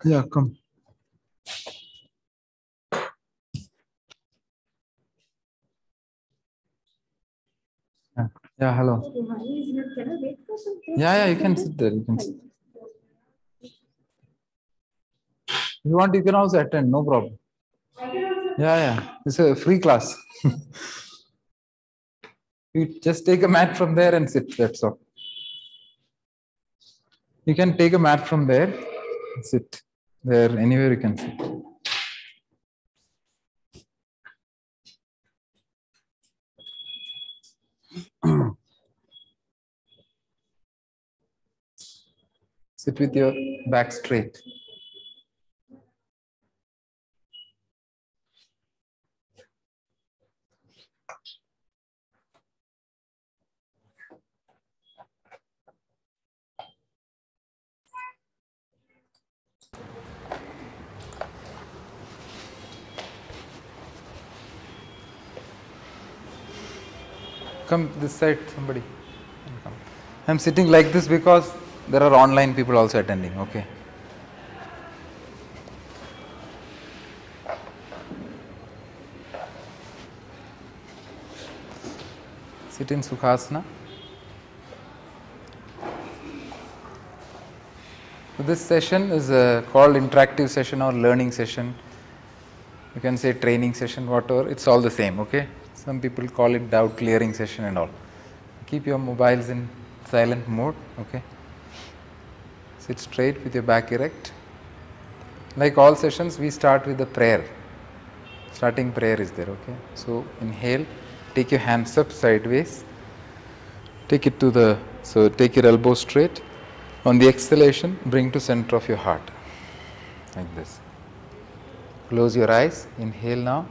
Yeah, come. Yeah, hello. Yeah, you can sit there. You can sit. If you want, you can also attend, no problem. Yeah. It's a free class. You just take a mat from there and sit. That's all. You can take a mat from there and sit. There, anywhere you can sit. Sit with your back straight. Come this side, somebody. Come. I'm sitting like this because there are online people also attending. Okay. Sit in Sukhasana. So this session is called interactive session or learning session. You can say training session, whatever. It's all the same. Okay. Some people call it doubt clearing session and all. Keep your mobiles in silent mode. Okay. Sit straight with your back erect. Like all sessions, we start with the prayer. Starting prayer is there. Okay. So inhale. Take your hands up sideways. Take it to the, so take your elbow straight. On the exhalation, bring to center of your heart. Like this. Close your eyes. Inhale now.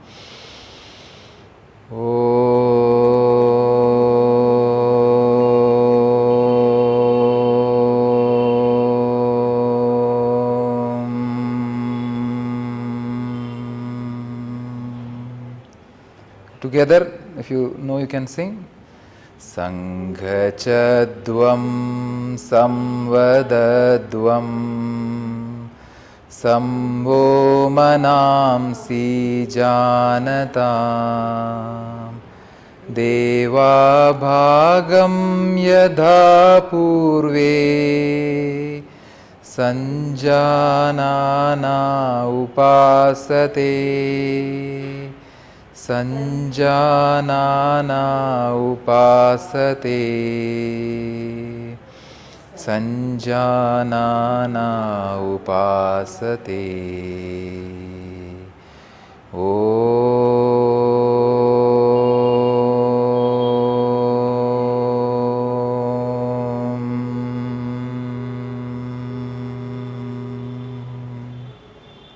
Together, if you know, you can sing. Sanghachadvam samvadadvam Sambho manamsi janatam Deva bhagam yadha purve Sanjanana upasate Sanjanana upasate Sanjanana upasate Om.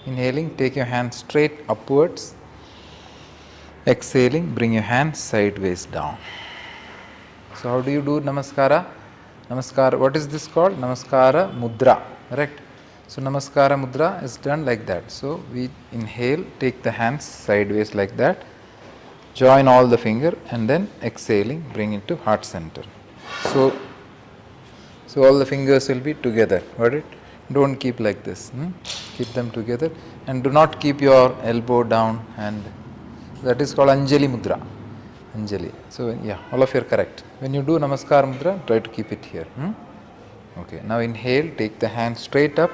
Inhaling, take your hands straight upwards. Exhaling, bring your hands sideways down. So how do you do Namaskara? Namaskara, what is this called? Namaskara Mudra, correct? So Namaskara Mudra is done like that. So we inhale, take the hands sideways like that, join all the finger and then exhaling, bring it to heart center. So all the fingers will be together, got it? Don't keep like this, keep them together and do not keep your elbow down, and that is called Anjali Mudra. Anjali. So yeah, all of you are correct. When you do Namaskar Mudra, try to keep it here. Okay, now inhale, take the hand straight up.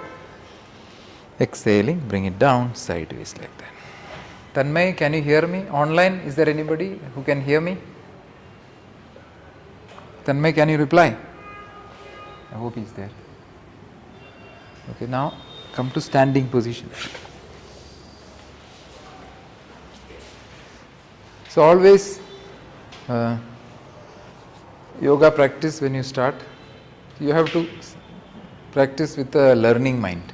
Exhaling, bring it down sideways like that. Tanmay, can you hear me? Online, is there anybody who can hear me? Tanmay, can you reply? I hope he's there. Okay, now come to standing position. So always yoga practice, when you start, you have to practice with a learning mind.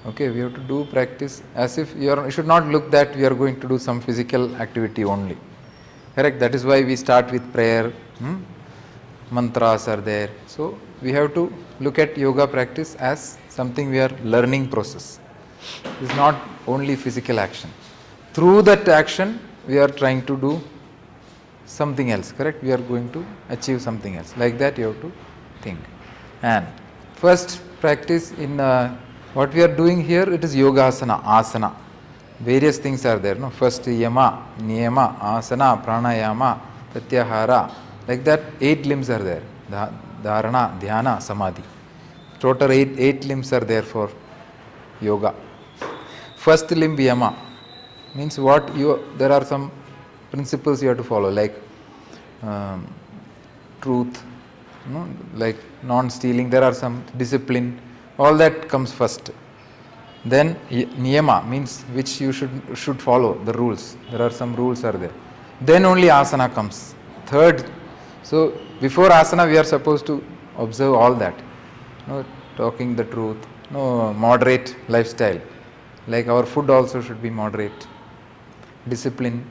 Okay, we have to do practice as if you should not look that we are going to do some physical activity only. Correct? That is why we start with prayer. Mantras are there. So we have to look at yoga practice as something we are learning process. It is not only physical action. Through that action, we are trying to do something else, correct? We are going to achieve something else. Like that you have to think. And first practice in What we are doing here, it is yogasana, asana. Various things are there. No? First yama, niyama, asana, pranayama, pratyahara. Like that, 8 limbs are there. Dharana, dhyana, samadhi. Total 8 limbs are there for yoga. First limb yama means what there are some principles you have to follow, like truth, like non-stealing. There are some discipline. All that comes first. Then niyama means which you should follow, the rules. There are some rules are there. Then only asana comes. Third. So before asana we are supposed to observe all that. Talking the truth. Moderate lifestyle. Like our food also should be moderate. Discipline.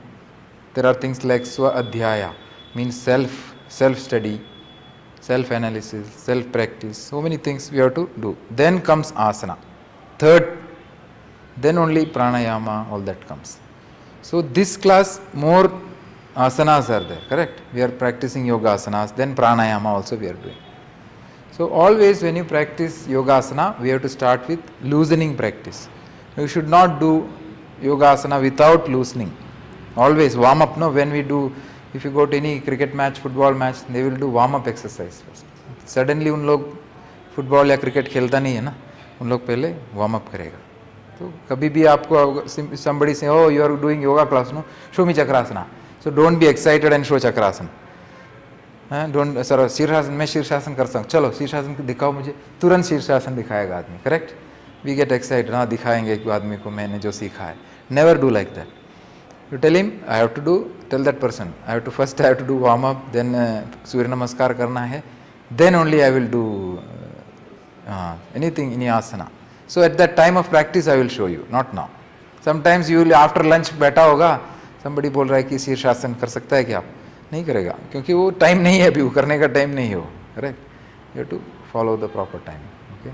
There are things like swa-adhyaya, means self-study, self-analysis, self-practice. So many things we have to do. Then comes asana. Third, then only pranayama, all that comes. So this class, more asanas are there, correct? We are practicing yoga asanas, then pranayama also we are doing. So always when you practice yoga asana, we have to start with loosening practice. You should not do yoga asana without loosening. Always warm up, when we do, if you go to any cricket match, football match, they will do warm up exercise first. Suddenly उन लोग football या cricket खेलता नहीं है ना, उन लोग पहले वार्म अप करेगा. तो कभी भी आपको somebody say, oh you are doing yoga class, no, show me chakrasana. So don't be excited and show chakrasana. Don't sir शीर्षासन, मैं शीर्षासन कर सकता हूँ, चलो शीर्षासन दिखाओ मुझे, तुरंत शीर्षासन दिखाएगा आदमी, करेक्ट? We get excited, हाँ दिखाएंगे एक आदमी को मैंने जो सीखा है. Never do like that. You tell him, I have to do, tell that person, first I have to do warm up, then Surya Namaskar karna hai, then only I will do anything, any asana. So at that time of practice I will show you, not now. Sometimes you will, after lunch बैठा होगा, somebody बोल रहा है कि शीर्षासन कर सकता है क्या? नहीं करेगा, क्योंकि वो टाइम नहीं है अभी, वो करने का टाइम नहीं है वो, correct? You have to follow the proper time. Okay?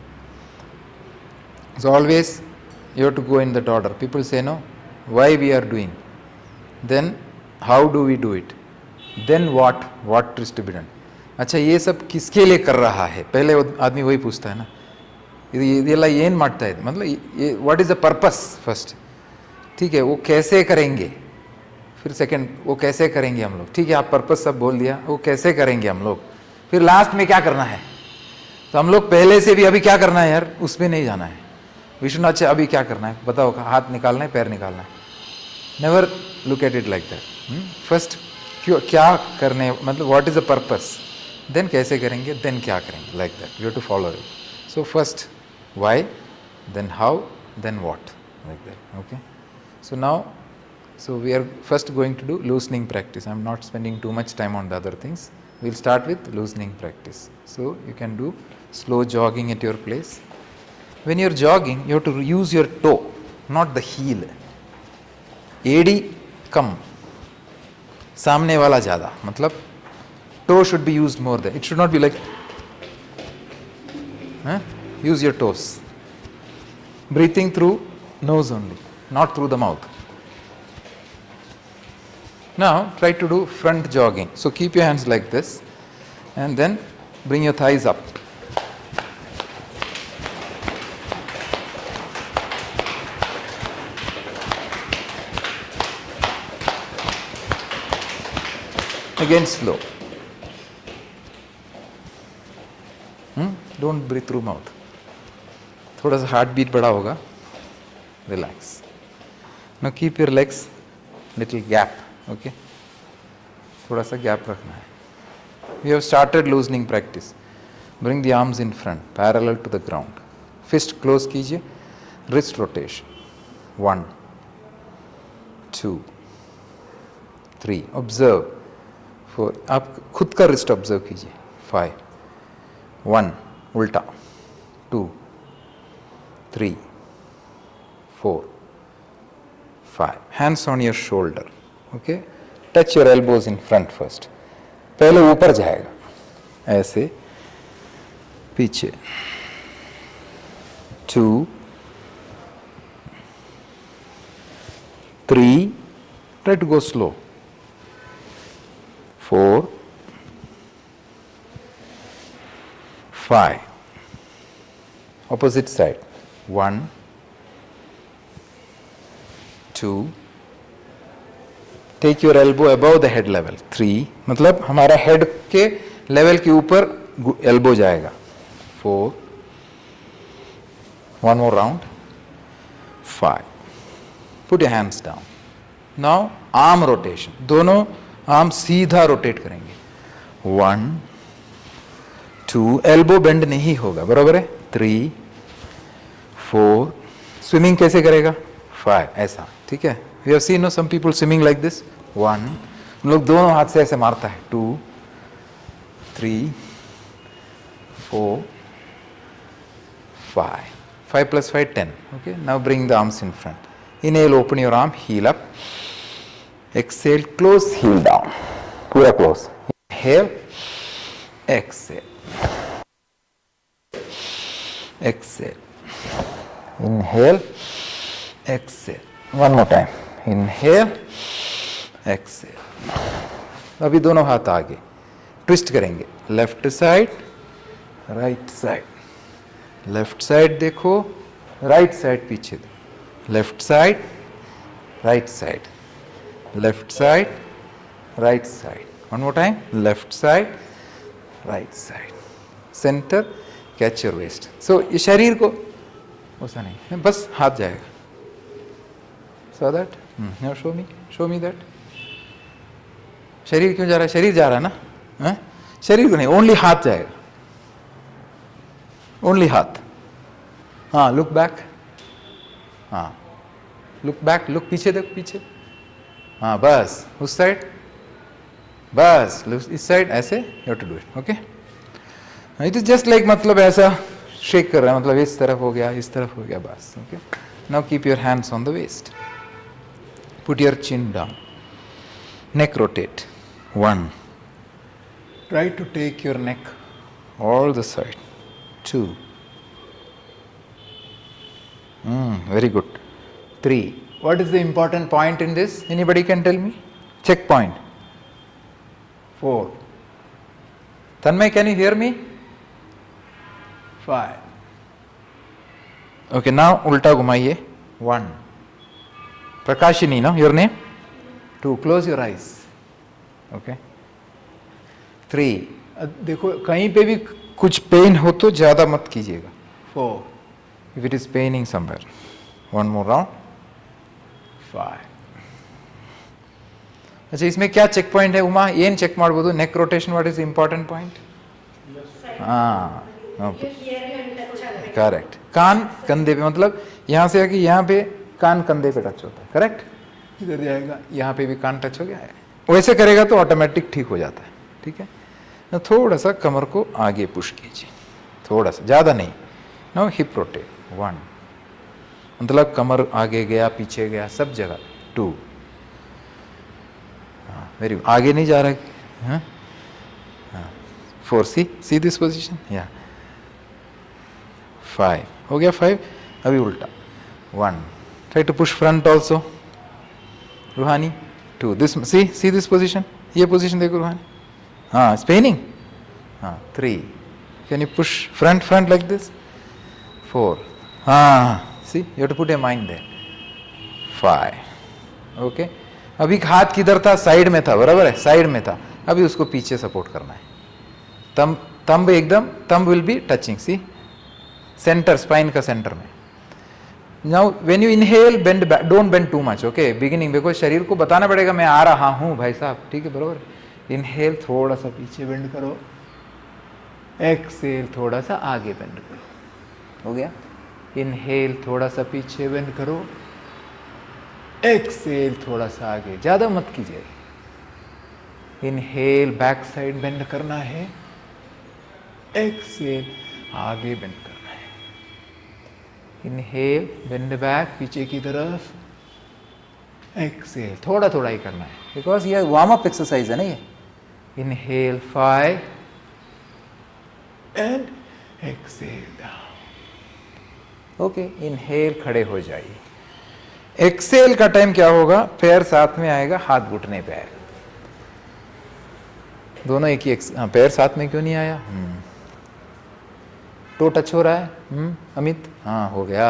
So always you have to go in that order. People say no, why we are doing? Then how do we do it? Then what is to be done? अच्छा ये सब किसके लिए कर रहा है? पहले आदमी वही पूछता है ना, ಇದೆಲ್ಲ ಏನು ಮಾಡ್ತಾ ಇದೆ, मतलब what is the purpose first? ठीक है, वो कैसे करेंगे, फिर सेकंड वो कैसे करेंगे हम लोग. ठीक है, आप पर्पस सब बोल दिया, वो कैसे करेंगे हम लोग, फिर लास्ट में क्या करना है. तो हम लोग पहले से भी अभी क्या करना है यार, उसमें नहीं जाना है. विष्णु अच्छा अभी क्या करना है बताओ, हाथ निकालना है, पैर निकालना है. Never look at it like that. First क्या करने, मतलब what is the purpose, then कैसे करेंगे, देन क्या करेंगे, like that you have to follow it. So first why, then how, then what, like that. Okay, so now so we are first going to do loosening practice. I am not spending too much time on the other things. We will start with loosening practice. So you can do slow jogging at your place. When you are jogging, you have to use your toe, not the heel. एड़ी कम, सामने वाला ज़्यादा, मतलब toe should be used more there. It should not be like, use your toes. Breathing through nose only, not through the mouth. Now try to do front jogging. So keep your hands like this and then bring your thighs up. Again slow. Don't breathe through mouth. थोड़ा सा heart beat बढ़ा होगा. Relax. Now keep your legs little gap. Okay, थोड़ा सा gap रखना है. We have started loosening practice. Bring the arms in front, parallel to the ground. Fist close कीजिए. Wrist rotation. 1, 2, 3. Observe. 4. आप खुद का wrist observe कीजिए. 5. 1. उल्टा. 2, 3, 4, 5. Hands on your shoulder. Okay, touch your elbows in front first. पहले ऊपर जाएगा, ऐसे पीछे. 2, 3, try to go slow. 4, 5. Opposite side. 1 2, take your elbow above the head level, 3, मतलब हमारा हेड के लेवल के ऊपर एल्बो जाएगा, 4, 1 more round, 5, put your hands down. Now arm rotation, दोनों आर्म सीधा रोटेट करेंगे, 1 2, एल्बो बेंड नहीं होगा, बराबर है, 3 4, स्विमिंग कैसे करेगा, 5, ऐसा, ठीक है. We have seen no some people swimming like this, 1, हम लोग दोनों हाथ से ऐसे मारता है, 2 3 4 5, 5 plus 5 10. Okay, now bring the arms in front. Inhale, open your arm, heel up. Exhale, close, heel down. Pura close. Inhale, exhale. Exhale. Inhale, exhale. One more time. Inhale, exhale. अभी दोनों हाथ आगे ट्विस्ट करेंगे, left side, right side, left side देखो, right side पीछे दो, left side, right side, left side, right side, one more time, left side, right side, centre, catch your waist. So ये शरीर को वैसा नहीं, बस हाथ जाएगा. So that, now show me that. शरीर क्यों जा रहा है, शरीर जा रहा है ना, शरीर को नहीं, ओनली हाथ जाएगा, ओनली हाथ. हाँ, लुक बैक, हाँ लुक बैक, लुक पीछे देखो, पीछे, हाँ बस उस साइड, बस इस साइड, ऐसे you have to do it. Okay, it is just like, मतलब ऐसा शेक कर रहा है, मतलब इस तरफ हो गया, इस तरफ हो गया, बस. Okay, now keep your hands on the waist, put your chin down, neck rotate, 1, try to take your neck all the side, 2, very good, 3. What is the important point in this, anybody can tell me, check point, 4. Tanmay, can you hear me, 5. Okay, now ulta घुमाइए, 1. Prakashini, no, your name, 2, close your eyes. Okay, 3, देखो कहीं पे भी कुछ pen हो तो ज़्यादा मत कीजिएगा, 4, if it is paining somewhere, 1 more round, 5. अच्छा, इसमें क्या चेक पॉइंट है उमा, ಏನು ಚೆಕ್ ಮಾಡ್ಬೋದು, neck rotation, what is the important point, हाँ करेक्ट, कान कंधे पे, मतलब यहाँ से आके यहाँ पे कान कंधे पे टच होता है, करेक्ट, इधर जाएगा, यहाँ पे भी कान टच हो गया है, वैसे करेगा तो ऑटोमेटिक ठीक हो जाता है. ठीक है, थोड़ा सा कमर को आगे पुश कीजिए, थोड़ा सा, ज़्यादा नहीं. नाउ हिप रोटेट, 1, मतलब कमर आगे गया, पीछे गया, सब जगह, 2, हाँ वेरी गुड, आगे नहीं जा रहा है, हाँ 4, सी दिस पोजिशन, या 5 हो गया, 5. अभी उल्टा, 1, try to push front also, Ruhani, 2, this, see this position, ये पोजिशन देखो रूहानी, हाँ स्पेनिंग, हाँ 3, can you push front like this, 4, हाँ see you have to put a mind there, 5. Okay, अभी हाथ किधर था, साइड में था, बराबर है, साइड में था, अभी उसको पीछे सपोर्ट करना है, तंब एकदम, thumb will be touching, see centre, spine का सेंटर में. Now when you inhale, bend back, don't bend too much, okay, beginning, because शरीर को बताना पड़ेगा मैं आ रहा हूँ भाई साहब, ठीक है, बरोबर. इनहेल, थोड़ा सा पीछे बेंड करो, एक्सेल, थोड़ा सा आगे बेंड करो, हो गया. इनहेल, थोड़ा सा पीछे बेंड करो, एक्सेल, थोड़ा सा आगे, ज़्यादा मत कीजिए. इनहेल, बैक साइड बेंड करना है, एक्सेल, आगे बेंड करना है. इनहेल, बेंड बैक, पीछे की तरफ, एक्सेल, थोड़ा थोड़ा ही करना है, बिकॉज ये वार्म अप एक्सरसाइज है ना ये. Inhale, 5 and exhale down. Okay, inhale, खड़े हो जाइए. एक्सेल का टाइम क्या होगा, पैर साथ में आएगा, हाथ घुटने पे आएगा, दोनों एक ही, पैर साथ में क्यों नहीं आया, टो टच हो रहा है, अमित? हाँ हो गया.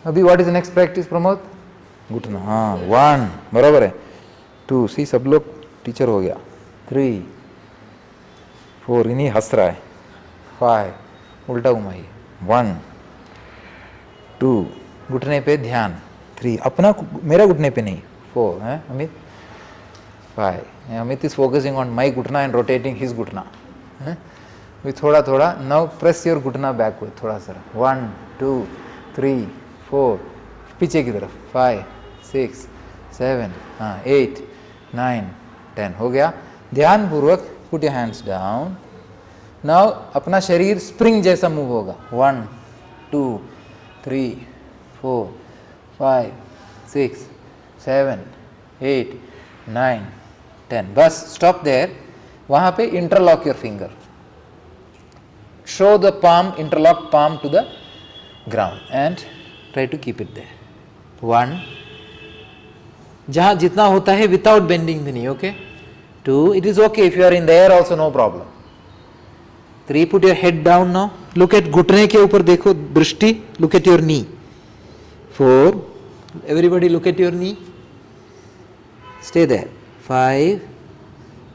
अभी what is next practice Pramod? घुटना. हाँ 1 बराबर है. 2 सी सब लोग टीचर हो गया. 3 4 इन्हीं हंस रहा है. 5 उल्टा घुमाइए. 1 2 घुटने पे ध्यान. 3 अपना मेरा घुटने पे नहीं. 4 है Amit. 5 Amit is focusing on my घुटना एंड रोटेटिंग हिज घुटना. विथ थोड़ा थोड़ा. नाउ प्रेस योर घुटना बैकवर्ड थोड़ा सा. 1 2 3 4 पीछे की तरफ. 5 6 7 हाँ 8 9 10 हो गया. ध्यान पूर्वक put your hands down. Now अपना शरीर स्प्रिंग जैसा मूव होगा. 1 2 3 4 5 6 7 8 9 10. Bus stop there. वहां पे interlock your finger. Show the palm, interlock palm to the ground and try to keep it there. 1 जहां जितना होता है without bending the knee. Okay. 2 it is okay if you are in the air also, no problem. 3 put your head down now. Look at घुटने के ऊपर देखो दृष्टि. Look at your knee. 4 everybody look at your knee. Stay there. 5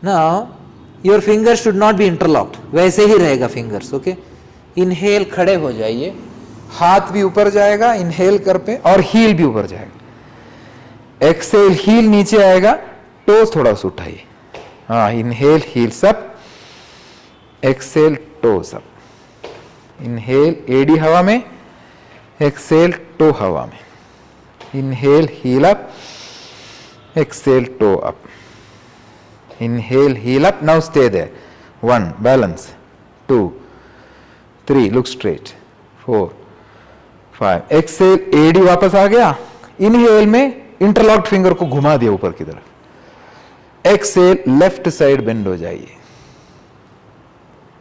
now your fingers should not be interlocked. वैसे ही रहेगा fingers. Okay. Inhale खड़े हो जाइए. हाथ भी ऊपर जाएगा इनहेल कर पे और हील भी ऊपर जाएगा. एक्सेल हील नीचे आएगा. टोस थोड़ा सा उठाइए. हाँ इनहेल हील सब. Exhale toes up. इनहेल एडी हवा में. एक्सेल टो हवा में. Inhale heel up. Exhale toe up. Inhale, heel up. Now stay there. 1 balance. 2 3 look straight. 4 5 exhale. AD वापस आ गया. Inhale में इंटरलॉक्ड फिंगर को घुमा दिया ऊपर की तरफ. एक्सेल लेफ्ट साइड बेंड हो जाइए.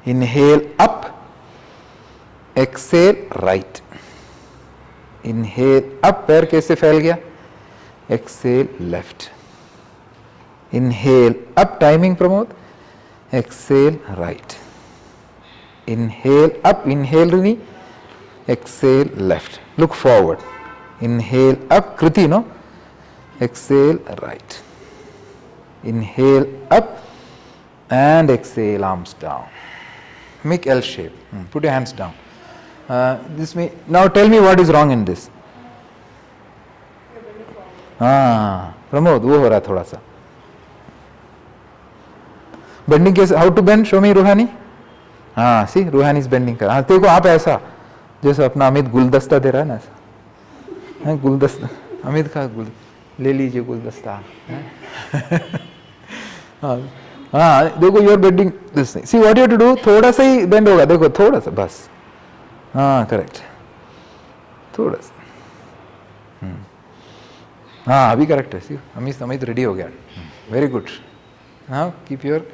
Inhale up. Exhale right. Inhale up. पैर कैसे फैल गया. Exhale left. Inhale up, timing Pramod. Exhale right. Inhale up, inhale Rini. Exhale left. Look forward. Inhale up, Kriti, no? Exhale right. Inhale up and exhale, arms down. Make L shape. Put your hands down. This may now tell me what is wrong in this. Pramod, वो हो रहा थोड़ा सा. Bending कैसे. How to bend. Show me Roohani. हाँ सी रूहानी is bending कर. हाँ देखो आप ऐसा जैसे अपना अमित गुलदस्ता दे रहा है ना ऐसा. गुलदस्ता अमित का गुल ले लीजिए गुलदस्ता. हाँ हाँ देखो you are bending this. See what you to do. थोड़ा सा ही बेंड होगा. देखो थोड़ा सा बस. हाँ करेक्ट. थोड़ा सा. हाँ अभी करेक्ट है. सी अमित अमित रेडी हो गया. Very good. Now keep your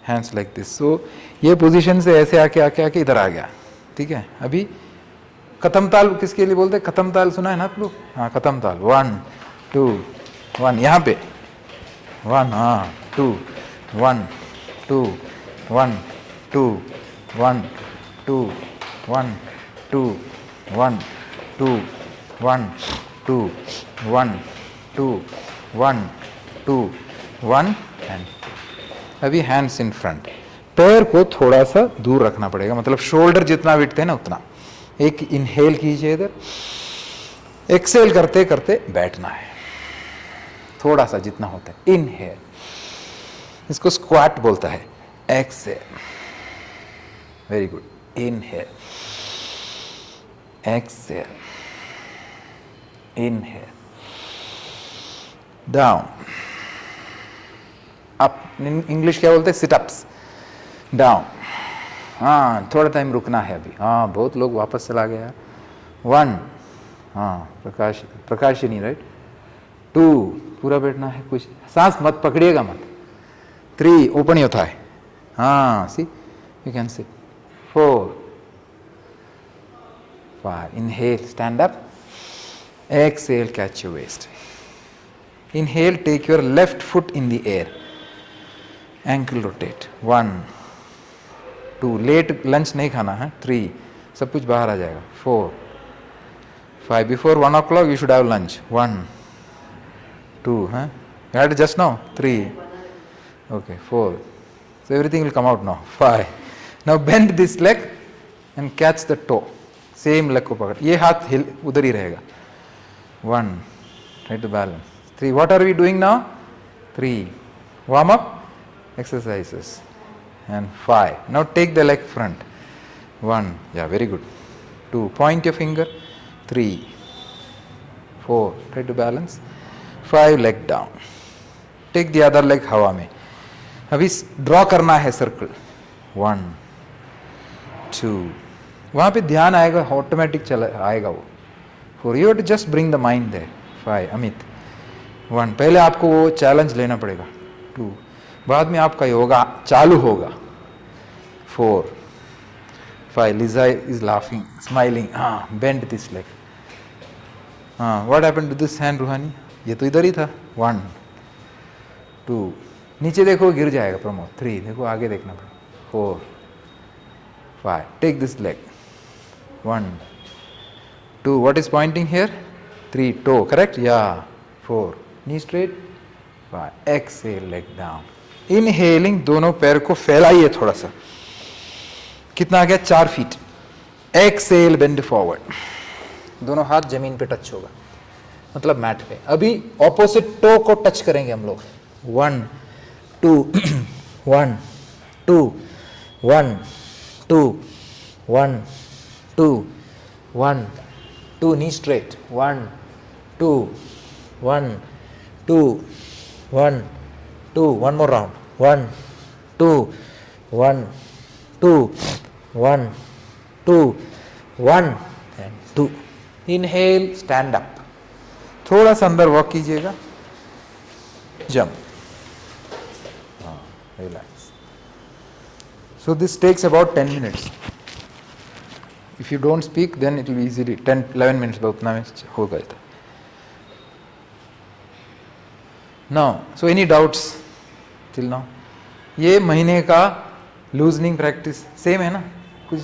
hands like this. So ये पोजीशन से ऐसे आके आके आके इधर आ गया. ठीक है. अभी खत्म ताल किसके लिए बोलते हैं. खत्म ताल सुना है ना आप लोग. हाँ खत्म ताल. 1 2 1 यहाँ पे. 1 हाँ 2 1 2 1 2 1 2 1 2 1 2 1 2 1 2 1 2 1 एंड. अभी हैंड्स इन फ्रंट. पैर को थोड़ा सा दूर रखना पड़ेगा. मतलब शोल्डर जितना विड्थ है ना उतना. एक इनहेल कीजिए इधर. एक्सेल करते करते बैठना है. थोड़ा सा जितना होता है. इनहेल. इसको स्क्वाट बोलता है. Exhale. Very good. Inhale. Exhale. Inhale. Down. Up. English क्या बोलते हैं. सिटअप्स. डाउन. हाँ थोड़ा टाइम रुकना है अभी. हाँ बहुत लोग वापस चला गया. 1 हाँ प्रकाशिनी राइट. 2 पूरा बैठना है. कुछ सांस मत पकड़िएगा मत. 3 ओपन ही होता है. हाँ see you can sit. 4 5 inhale stand up. Exhale catch your waist. Inhale, take your left foot in the air. Ankle rotate. 1 2 late lunch नहीं खाना है. 3 सब कुछ बाहर आ जाएगा. 4, 5. Before 1 o'clock you should have lunch. 1, 2, huh? You had it just now? 3. Okay, 4. So everything will come out now. 5. Now bend this leg and catch the toe. Same leg को पकड़. ये हाथ हिल उधर ही रहेगा. 1. Try to balance. 3. What are we doing now? 3. Warm up exercises. And 5. Now take the leg front. 1. Yeah, very good. 2. Point your finger. 3. 4. Try to balance. 5. Leg down. Take the other leg हवा में. अभी draw करना है circle. 1, 2. वहाँ पे ध्यान आएगा, automatic चला आएगा वो. 4. You have to just bring the mind there. 5. Amit. 1. पहले आपको वो चैलेंज लेना पड़ेगा. 2. बाद में आपका योगा चालू होगा. 4, 5. Lisa is laughing, smiling. Bend this leg. What happened to this hand, रूहानी? ये तो इधर ही था. 1, 2. नीचे देखो गिर जाएगा प्रमोद. 3. देखो आगे देखना पड़ेगा. 4, 5. Take this leg. 1, 2. What is pointing here? 3. Toe, correct? Yeah. 4. Knee straight. 5. Exhale, leg down. Inhaling, दोनों पैर को फैलाइए थोड़ा सा. कितना आ गया? 4 फीट. Exhale, bend forward. दोनों हाथ जमीन पे टच होगा, मतलब मैट पे. अभी ऑपोजिट टो को टच करेंगे हम लोग. 1, 2. 1, 2. 1, 2. 1, 2. 1, 2. Knee straight. 1, 2. 1, 2. 1, 2. One more round. 1, 2. 1, 2. 1, 2. 1 and 2. Inhale, stand up. थोड़ा सा अंदर वॉक कीजिएगा. Jump. Relax. So this takes about 10 minutes. If you don't speak, then it will be easily 10-11 minutes. उतना में हो गया था. Now, so any doubts till now? ये महीने का लूजनिंग प्रैक्टिस सेम है ना? कुछ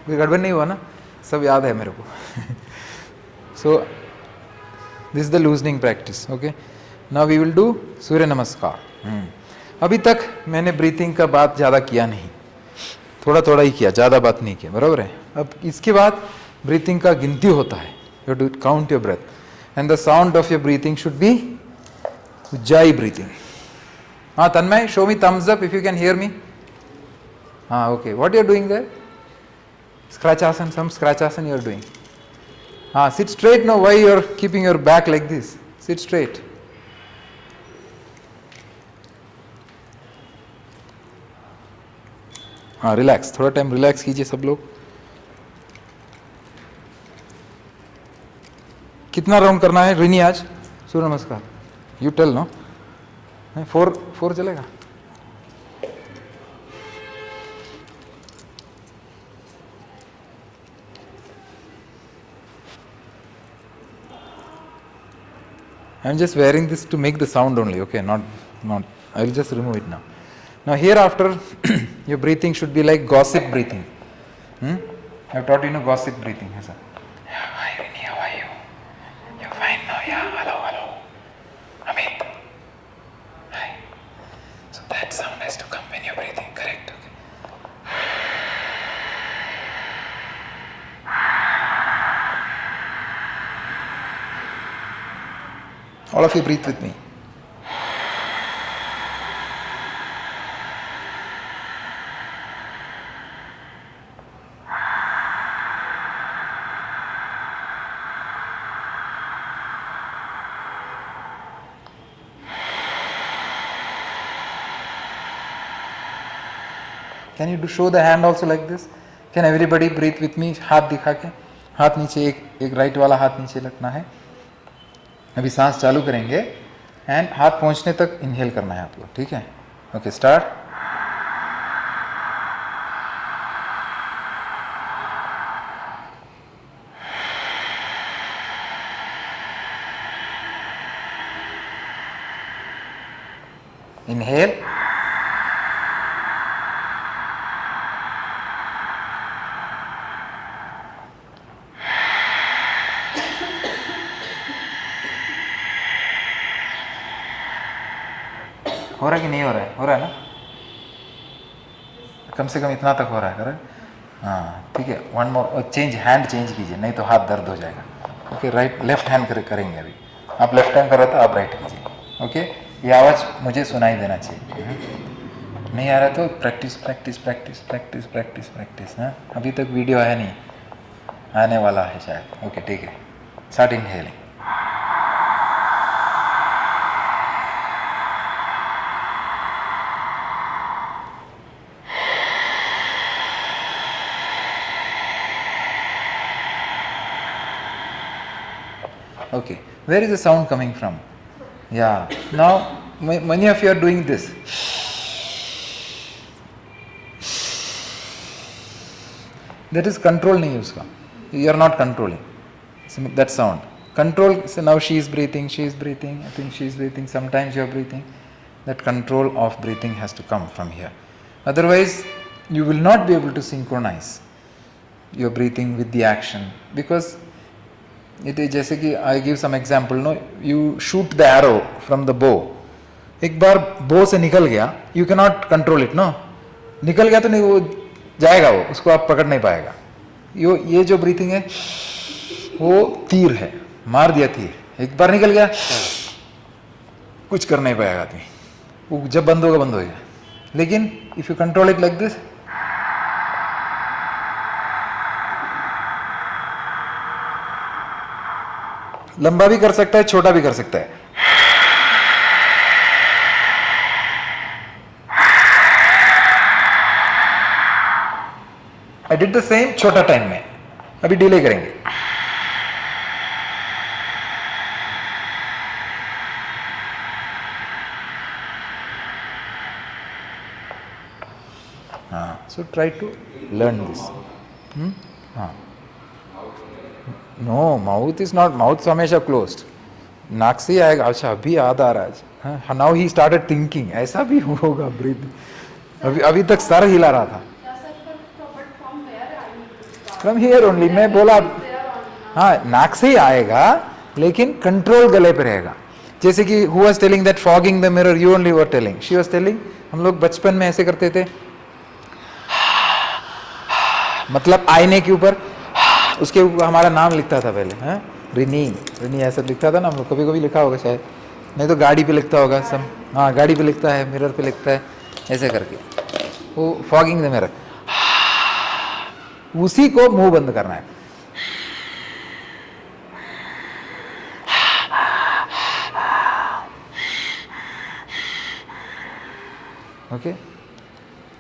गड़बड़ नहीं हुआ ना? सब याद है मेरे को. So this is the loosening practice. Okay. Now we will do सूर्य नमस्कार. अभी तक मैंने ब्रीथिंग का बात ज़्यादा किया नहीं, थोड़ा थोड़ा ही किया, ज़्यादा बात नहीं किया, बराबर है. अब इसके बाद ब्रीथिंग का गिनती होता है. You have to count your breath and the sound of your breathing should be Ujjayi breathing. Tanmay, show me thumbs up if you can hear me. Okay. What you are doing there? Scratchasana, some scratchasana you are doing. Sit straight now. Why you are keeping your back like this? Sit straight. Relax. थोड़ा time relax कीजिए सब लोग. कितना round करना है रिनी आज? सूर्य नमस्कार. You tell no. 4 चलेगा? I am just wearing this to make the sound only. Okay, not. I will just remove it now. Now hereafter, your breathing should be like gossip breathing. I have taught you gossip breathing. Yes, sir. Hi Rini, how are you? You're fine now, yeah. Hello. Amit. Hi. So that sound has to come when you're breathing, correct? Okay. All of you breathe with me. Can you show the hand also like this? Can everybody breathe with me? हाथ दिखा के, हाथ नीचे, एक right वाला हाथ नीचे रखना है. अभी सांस चालू करेंगे एंड हाथ पहुंचने तक इनहेल करना है आप लोग. ठीक है? Okay, start. इनहेल. हो रहा है कि नहीं हो रहा है? हो रहा है ना? कम से कम इतना तक हो रहा है, करेक्ट? हाँ ठीक है, one more change, hand change कीजिए, नहीं तो हाथ दर्द हो जाएगा। ओके, राइट लेफ्ट हैंड करेंगे अभी। आप लेफ्ट हैंड कर रहे तो आप राइट कीजिए। ओके, ये आवाज़ मुझे सुनाई देना चाहिए। नहीं आ रहा तो practice practice practice practice practice practice. हाँ, अभी तक वीडियो है नहीं, आने वाला है शायद। ओके ठीक है, start inhaling. Okay, where is the sound coming from? Yeah, now many of you are doing this. That is control नहीं है उसका. You are not controlling that sound. Control, so now she is breathing, I think she is breathing, sometimes you are breathing. That control of breathing has to come from here. Otherwise, you will not be able to synchronize your breathing with the action, because it is जैसे कि I give some example, no, you shoot the arrow from the bow. एक बार bow से निकल गया, you cannot control it, no? निकल गया तो नहीं, वो जाएगा, वो उसको आप पकड़ नहीं पाएगा। ये जो ब्रीथिंग है वो तीर है, मार दिया तीर, एक बार निकल गया कुछ कर नहीं पाएगा आदमी, वो जब बंद होगा बंद हो गया। लेकिन if you control it like this, लंबा भी कर सकता है, छोटा भी कर सकता है। I did the same छोटा टाइम में, अभी डिले करेंगे। हाँ, so try to learn this. हाँ, no, mouth is not, mouth हमेशा क्लोज्ड, नाक से ही आएगा। अच्छा अभी याद आ रहा है, नाउ ही स्टार्टेड थिंकिंग, ऐसा भी होगा ब्रीथ। अभी तक सर हिला रहा था। फ्रॉम हियर ओनली, मैं बोला हाँ नाक से ही आएगा, लेकिन कंट्रोल गले पे रहेगा। जैसे कि who was telling that fogging the mirror, you only were telling, she was telling, हम लोग बचपन में ऐसे करते थे, मतलब आईने के ऊपर उसके ऊपर हमारा नाम लिखता था पहले, हैं रिनी, रिनी ऐसा लिखता था ना, हम लोग कभी कभी लिखा होगा शायद, नहीं तो गाड़ी पे लिखता होगा सब। हाँ गाड़ी पे लिखता है, मिरर पे लिखता है, ऐसे करके वो फॉगिंग द मिरर, उसी को मुंह बंद करना है। Okay,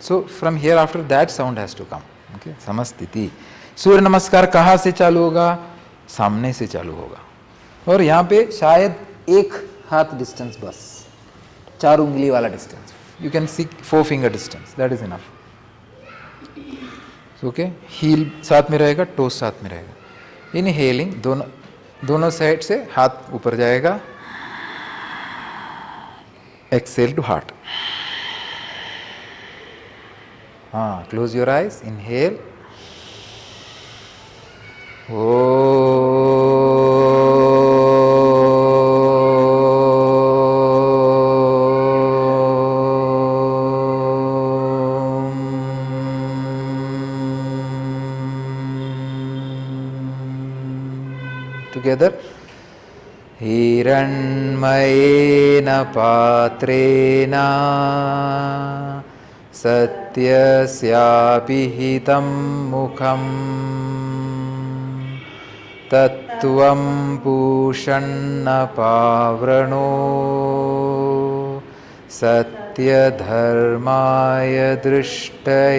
so from here after that sound has to come. Okay, समस्थिति। सूर्य नमस्कार कहाँ से चालू होगा? सामने से चालू होगा, और यहाँ पे शायद एक हाथ डिस्टेंस, बस 4 उंगली वाला distance, you can see 4 finger distance, that is enough. Okay, heel साथ में रहेगा, टोस साथ में रहेगा। इनहेलिंग, दोनों साइड से हाथ ऊपर जाएगा, एक्सेल टू हार्ट। हाँ, close your eyes, inhale, together. हिरण्मयेन पात्रेण सत्यस्यापिहितं मुखम् तत्त्वं पूषन्न पावृणो सत्यधर्माय दृष्टये।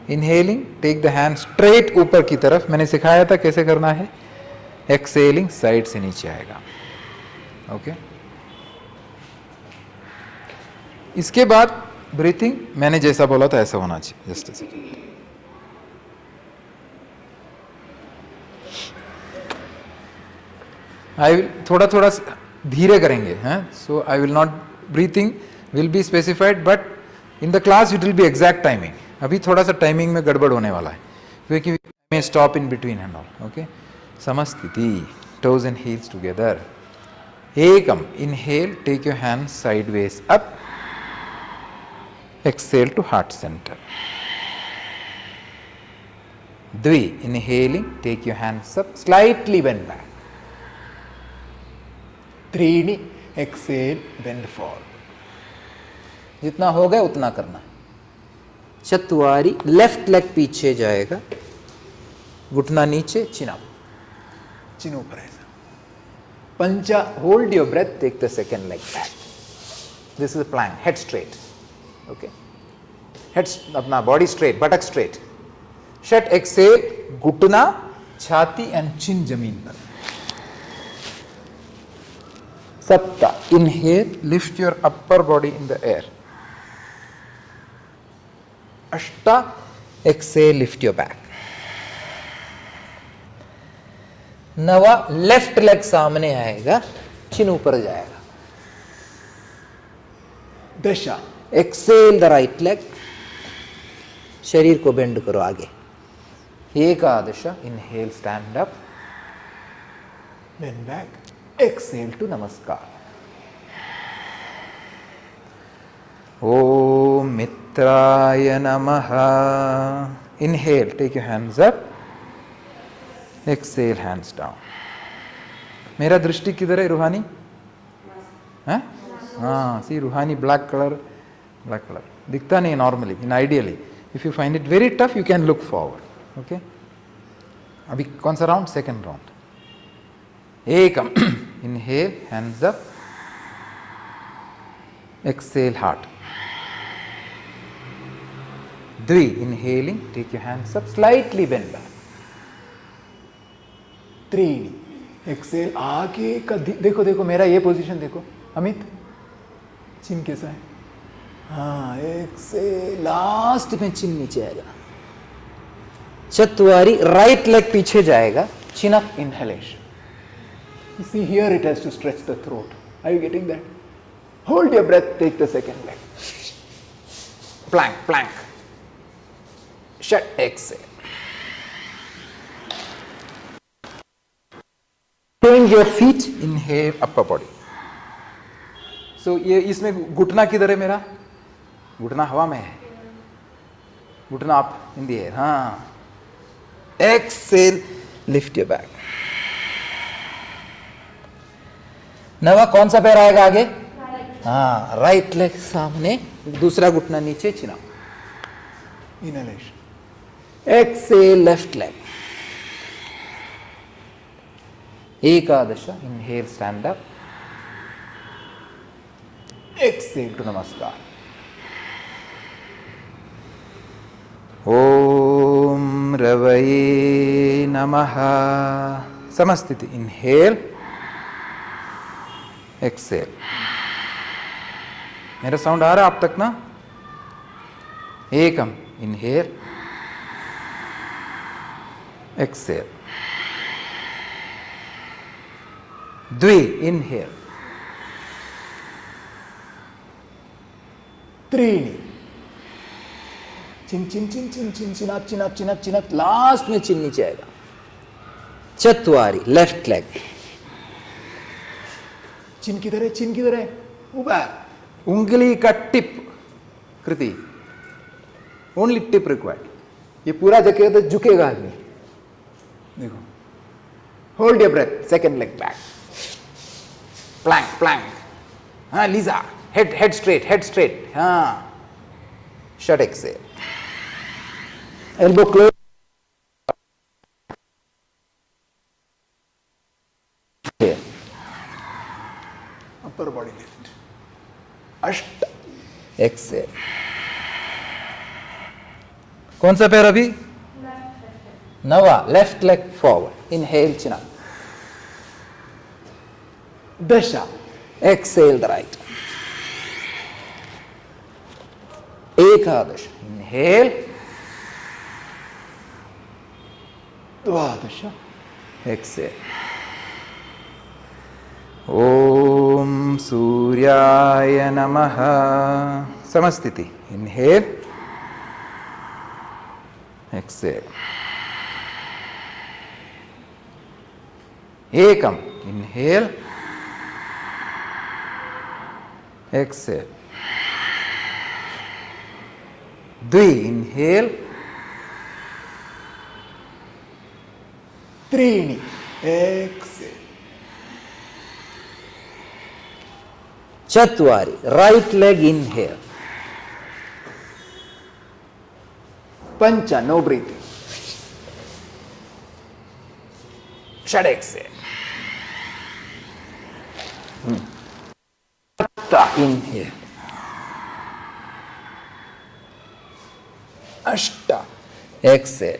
Inhaling, take the hand straight ऊपर की तरफ, मैंने सिखाया था कैसे करना है। एक्सहेलिंग, साइड से नीचे आएगा। ओके, इसके बाद ब्रीथिंग मैंने जैसा बोला था ऐसा होना चाहिए। Just a second, I will थोड़ा थोड़ा धीरे करेंगे हैं, so I will not breathing will be specified, but in the class it will be exact timing. अभी थोड़ा सा टाइमिंग में गड़बड़ होने वाला है क्योंकि may stop in between and all. Okay, Samasthiti, toes and heels together. Ekam, inhale, take your hands sideways up. Exhale to heart center. Dvi, inhaling, take your hands up, slightly bend back. Trini, exhale, bend forward. जितना हो गया उतना करना. चतुवारी, left leg पीछे जाएगा, घुटना नीचे, chin up, चिन ऊपर ऐसा. पंचा, hold your breath, take the second leg back. This is plank, head straight. Okay, head अपना बॉडी स्ट्रेट, बटक स्ट्रेट. षट, एक्सेल, घुटना, छाती एंड चिन जमीन पर. सप्ता, inhale, lift your upper body in the air. अष्टा, एक्सेल, लिफ्ट योर बैक. नवा, left leg सामने आएगा, चिन ऊपर जाएगा. दशा, एक्सेल द राइट लेग, शरीर को बेंड करो आगे. एकादशा, inhale, stand up, bend back, exhale to नमस्कार. ओम मित्राय नमः. Inhale, take your hands up, exhale, hands down. मेरा दृष्टि किधर है रूहानी? हाँ, सी रूहानी ब्लैक कलर दिखता नहीं normally. In ideally if you find it very tough you can look forward. Okay, अभी कौन सा राउंड? Second round. एकम, inhale, hands up, exhale, heart. द्वि, inhaling, take your hands up, slightly bend back. त्रीनी, exhale, आगे का देखो देखो मेरा ये पोजीशन देखो अमित, चिन कैसा है? हाँ, एक्सेल, लास्ट में चिन नीचे आएगा. चतुवारी, राइट लेग पीछे जाएगा, चिन up, inhalation. You see here it has to stretch the throat. Are you getting that? Hold your breath, take the second leg. Plank, plank. Shut, exhale. Change your feet, inhale, upper body. So ये इसमें घुटना किधर है मेरा? घुटना हवा में है. घुटना up in the air. हाँ. Exhale, lift your back. नवा कौन सा पैर आएगा आगे? हाँ, राइट लेग सामने, दूसरा घुटना नीचे, chin up, inhalation. Exhale, left leg. एकादशा, inhale, stand up, exhale to नमस्कार. ओम रवये नमः. समस्थिति, इनहेल, एक्सेल. मेरा साउंड आ रहा है आप तक ना? एकम, इनहेल, एक्सेल. द्वि, इनहेल. त्रीनी, chin chin chin chin chin chin up, chin up, chin up, chin up, last में चिन नीचे आएगा. चतुवारी, लेफ्ट लेग. चिन किधर है? चिन किधर है? ऊपर. उंगली का tip, Kriti, only tip required. ये पूरा जगह तो झुकेगा आदमी. देखो, hold your breath, second leg back, plank, plank. हाँ, लीजा, हेड स्ट्रेट. हाँ, शट, exhale, elbow close. Upper body lift. अष्ट, एक्सेल. कौन सा पैर अभी? नवा, left leg forward, inhale, chin up. दशा, एक्सेल द राइट. एकादश, इनहेल. द्वादश, exhale. Om Surya Suryaya Namaha. Samasthiti. Inhale. Exhale. Ekam. Inhale. Exhale. Dvi. Inhale. Trini. Exhale. Chatwari. Right leg inhale. Pancha. No breathing. Shad. Exhale. Satta. Inhale. Ashta. Exhale.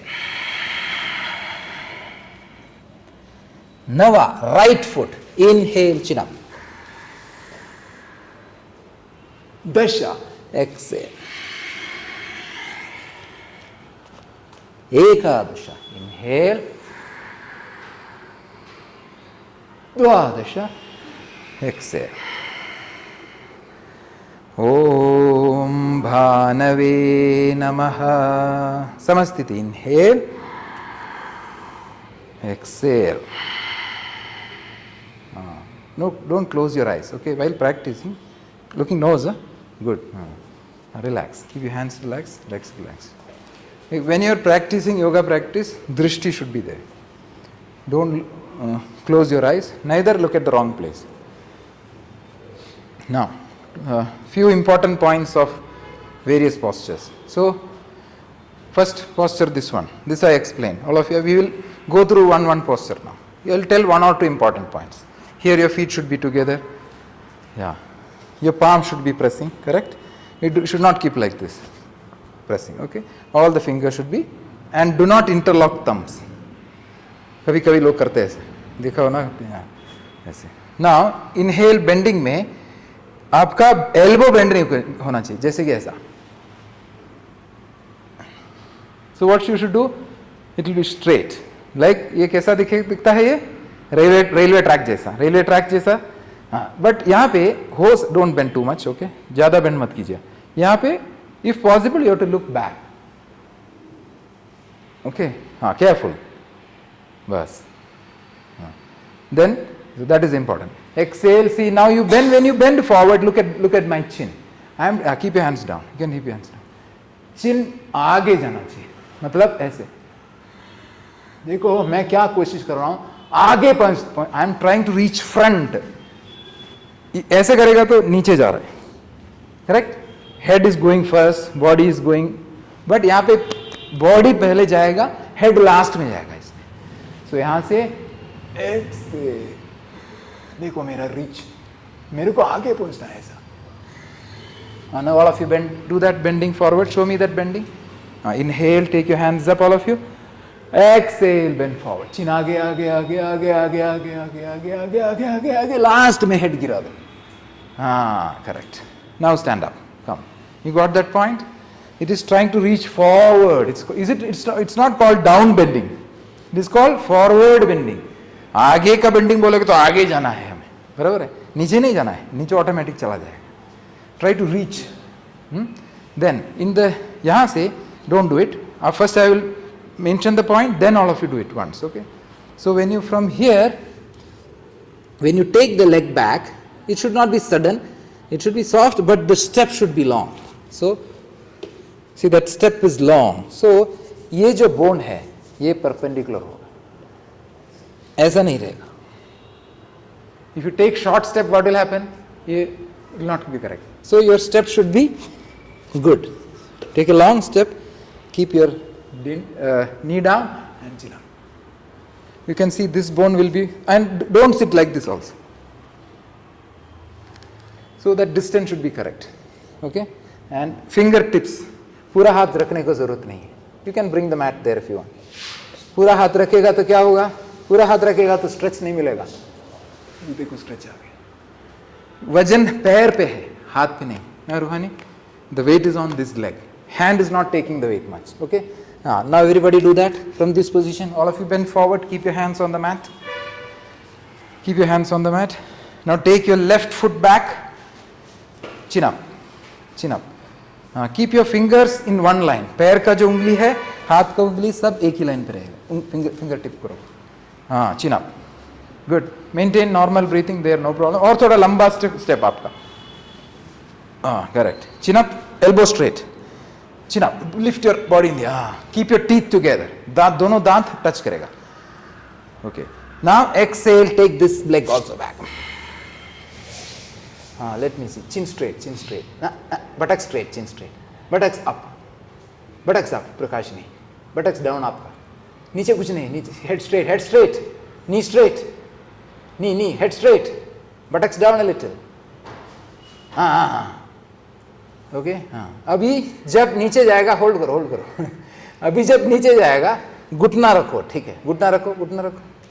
Nava. Right foot. Inhale. Chin up. Dasha. Exhale. Ekadasha. Inhale. Dvadasha. Exhale. Om Bhanave Namaha. Samasthiti. Inhale. Exhale. No, don't close your eyes. Okay, while practicing, looking nose. Huh? Good. Relax. Keep your hands relaxed. Relax. When you are practicing yoga practice, drishti should be there. Don't close your eyes. Neither look at the wrong place. Now, few important points of various postures. So, first posture, this one. This I explained. All of you, we will go through one posture now. You will tell one or two important points. Here your feet should be together. Yeah. Your palm should be pressing, correct? It should not keep like this. Pressing, okay? All the fingers should be, and do not interlock thumbs. कभी कभी लोग करते हैं ऐसे, देखा हो ना ऐसे. Now, inhale bending में आपका elbow bend नहीं होना चाहिए, जैसे कि ऐसा. So what you should do? It will be straight. Like ये कैसा दिखता है ये? रेलवे ट्रैक जैसा. बट यहाँ पे होस don't bend too much. Okay, ज्यादा बेंड मत कीजिए. यहाँ पे if possible you have to look back. Okay, हाँ, केयरफुल. बस. Then that is important. Exhale. See now you bend. When you bend forward, look at my chin. I am keep your hands down. You can keep your hands down. Chin आगे जाना चाहिए, मतलब ऐसे. देखो मैं क्या कोशिश कर रहा हूं, आगे I am trying to reach front. ऐसे करेगा तो नीचे जा रहा है, correct. Head is going first, body is going, but यहां पे बॉडी पहले जाएगा, हेड लास्ट में जाएगा इसमें. सो यहां से देखो मेरा रीच, मेरे को आगे पहुंचना है ऐसा. Now all of you bend, do that bending forward. Show me that bending. Inhale, take your hands up, all of you. Exhale, bend forward. Chin आगे आगे आगे आगे आगे आगे आगे आगे आगे आगे आगे आगे. Last में head गिरा दो. हाँ, correct. Now stand up. Come. You got that point? It is trying to reach forward. It's not called down bending. It is called forward bending. आगे का bending बोलोगे तो आगे जाना है हमें, बराबर है. नीचे नहीं जाना है, नीचे ऑटोमेटिक चला जाएगा. Try to reach. Then in the यहाँ से don't do it. First I will mention the point, then all of you do it once. Okay. So when you from here, when you take the leg back, it should not be sudden. It should be soft, but the step should be long. So see that step is long. So ये जो bone है, ये perpendicular होगा, ऐसा नहीं रहेगा. If you take short step, what will happen? It will not be correct. So your step should be good. Take a long step, keep your knee down and chin up. You can see this bone will be, and don't sit like this also. So that distance should be correct. Okay, and fingertips. पूरा हाथ रखने को जरूरत नहीं है. You can bring the mat there if you want. पूरा हाथ रखेगा तो क्या होगा? पूरा हाथ रखेगा तो स्ट्रेच नहीं मिलेगा. देखो स्ट्रेच आ गया. वजन पैर पे है, हाथ पे नहीं. ना रूहानी, the weight is on this leg. Hand is not taking the weight much. Okay. Now everybody do that from this position. All of you bend forward. Keep your hands on the mat. Keep your hands on the mat. Now take your left foot back. chin up, chin up. Keep your fingers in one line. पैर का जो उंगली है, हाथ का उंगली सब एक ही लाइन पे रहेगा. फिंगर टिप करो. हाँ, chin up. Good. Maintain normal breathing there, no problem. और थोड़ा लंबा step आपका. Correct. Chin up, elbow straight. Chin up. Lift your body in the air. Keep your teeth together. दांत दोनों दांत touch करेगा. Okay. Now exhale. Take this leg also back. Let me see. Chin straight. Chin straight. Buttocks straight. Chin straight. Buttocks up. Buttocks up. Prakashini. Buttocks down आपका. नीचे कुछ नहीं. नीचे. Head straight. Head straight. Knee straight. Knee. Head straight. Buttocks down a little. Okay. अभी जब नीचे जाएगा hold करो. अभी जब नीचे जाएगा घुटना रखो. ठीक है, घुटना रखो.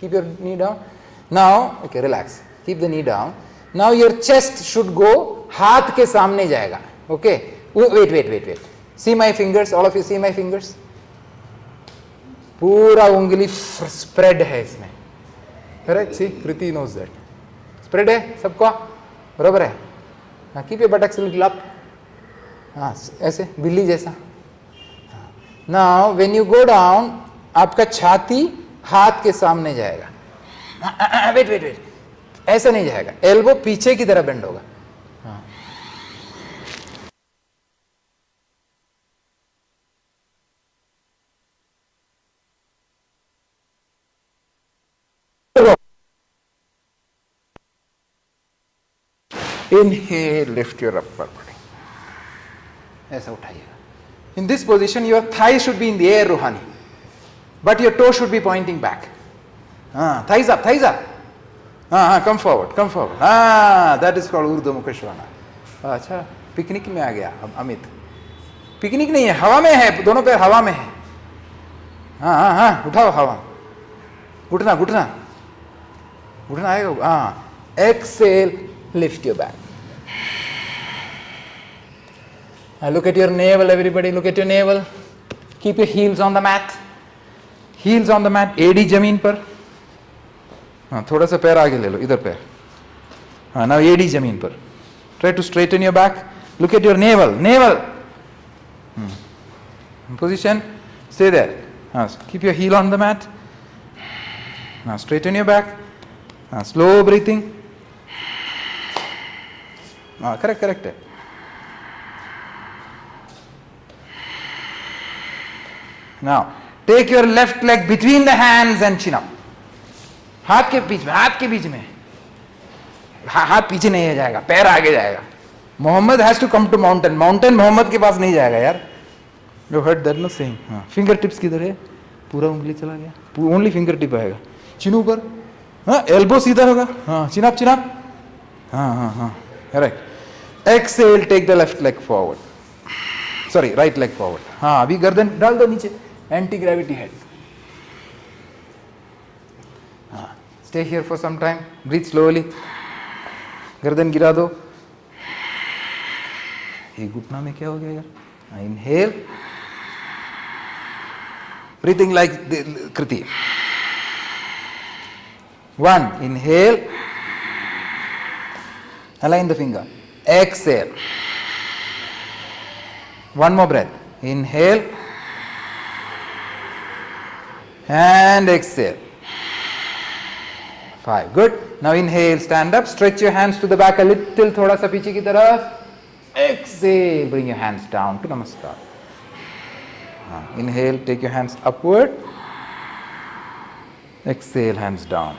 Keep your knee down. Now okay, relax. Keep the knee down. Now your chest should go, हाथ के सामने जाएगा. Okay, wait. See my fingers, all of you see my fingers. पूरा उंगली स्प्रेड है इसमें. Correct. See, Kriti knows that. Spread है सबको, बरोबर है. Keep your buttocks little up. ऐसे बिल्ली जैसा. Now when you go down, आपका छाती हाथ के सामने जाएगा. वेट. ऐसा नहीं जाएगा. एल्बो पीछे की तरह बेंड होगा. Inhale, lift your upper body. ऐसा उठाइएगा. In this position, your thigh should be in the air, Ruhani, but your toe should be pointing back. Thighs up. Come forward. That is called Urdhva Mukha Svanasana. अच्छा, picnic में आ गया अब Amit. Picnic नहीं है, हवा में है. दोनों पैर हवा में है. हाँ, उठाओ हवा. घुटना आएगा. Exhale, lift your back. Look at your navel, everybody. Look at your navel. Keep your heels on the mat. एडी जमीन पर. थोड़ा सा पैर आगे ले लो, इधर पैर. now एडी जमीन पर. Try to straighten your back. Look at your navel. Position. Stay there. Keep your heel on the mat. Now straighten your back. Slow breathing. Correct. Now take your left leg between the hands and chin up. हाथ के बीच में. हाथ पीछे नहीं जाएगा, पैर आगे जाएगा. Mohammed has to come to mountain Mohammed के पास नहीं जाएगा यार. You heard that no saying. Finger tips किधर है? पूरा उंगली चला गया. ओनली फिंगर टिप आएगा. चिन ऊपर. एल्बो सीधा होगा. Chin up. Correct. Exhale, take the left leg forward. Sorry, right leg forward. अभी गर्दन डाल दो नीचे. Anti gravity head. Stay here for some time. Breathe slowly. गर्दन गिरा दो. ये घुटना में क्या हो गया यार? Inhale. Breathing like Kriti. 1. Inhale. Align the finger. Exhale. One more breath. Inhale. And exhale. 5. Good. Now inhale, stand up, stretch your hands to the back a little, थोड़ा सा पीछे की तरफ. Exhale, bring your hands down to Namaskar. Inhale, take your hands upward. Exhale, hands down.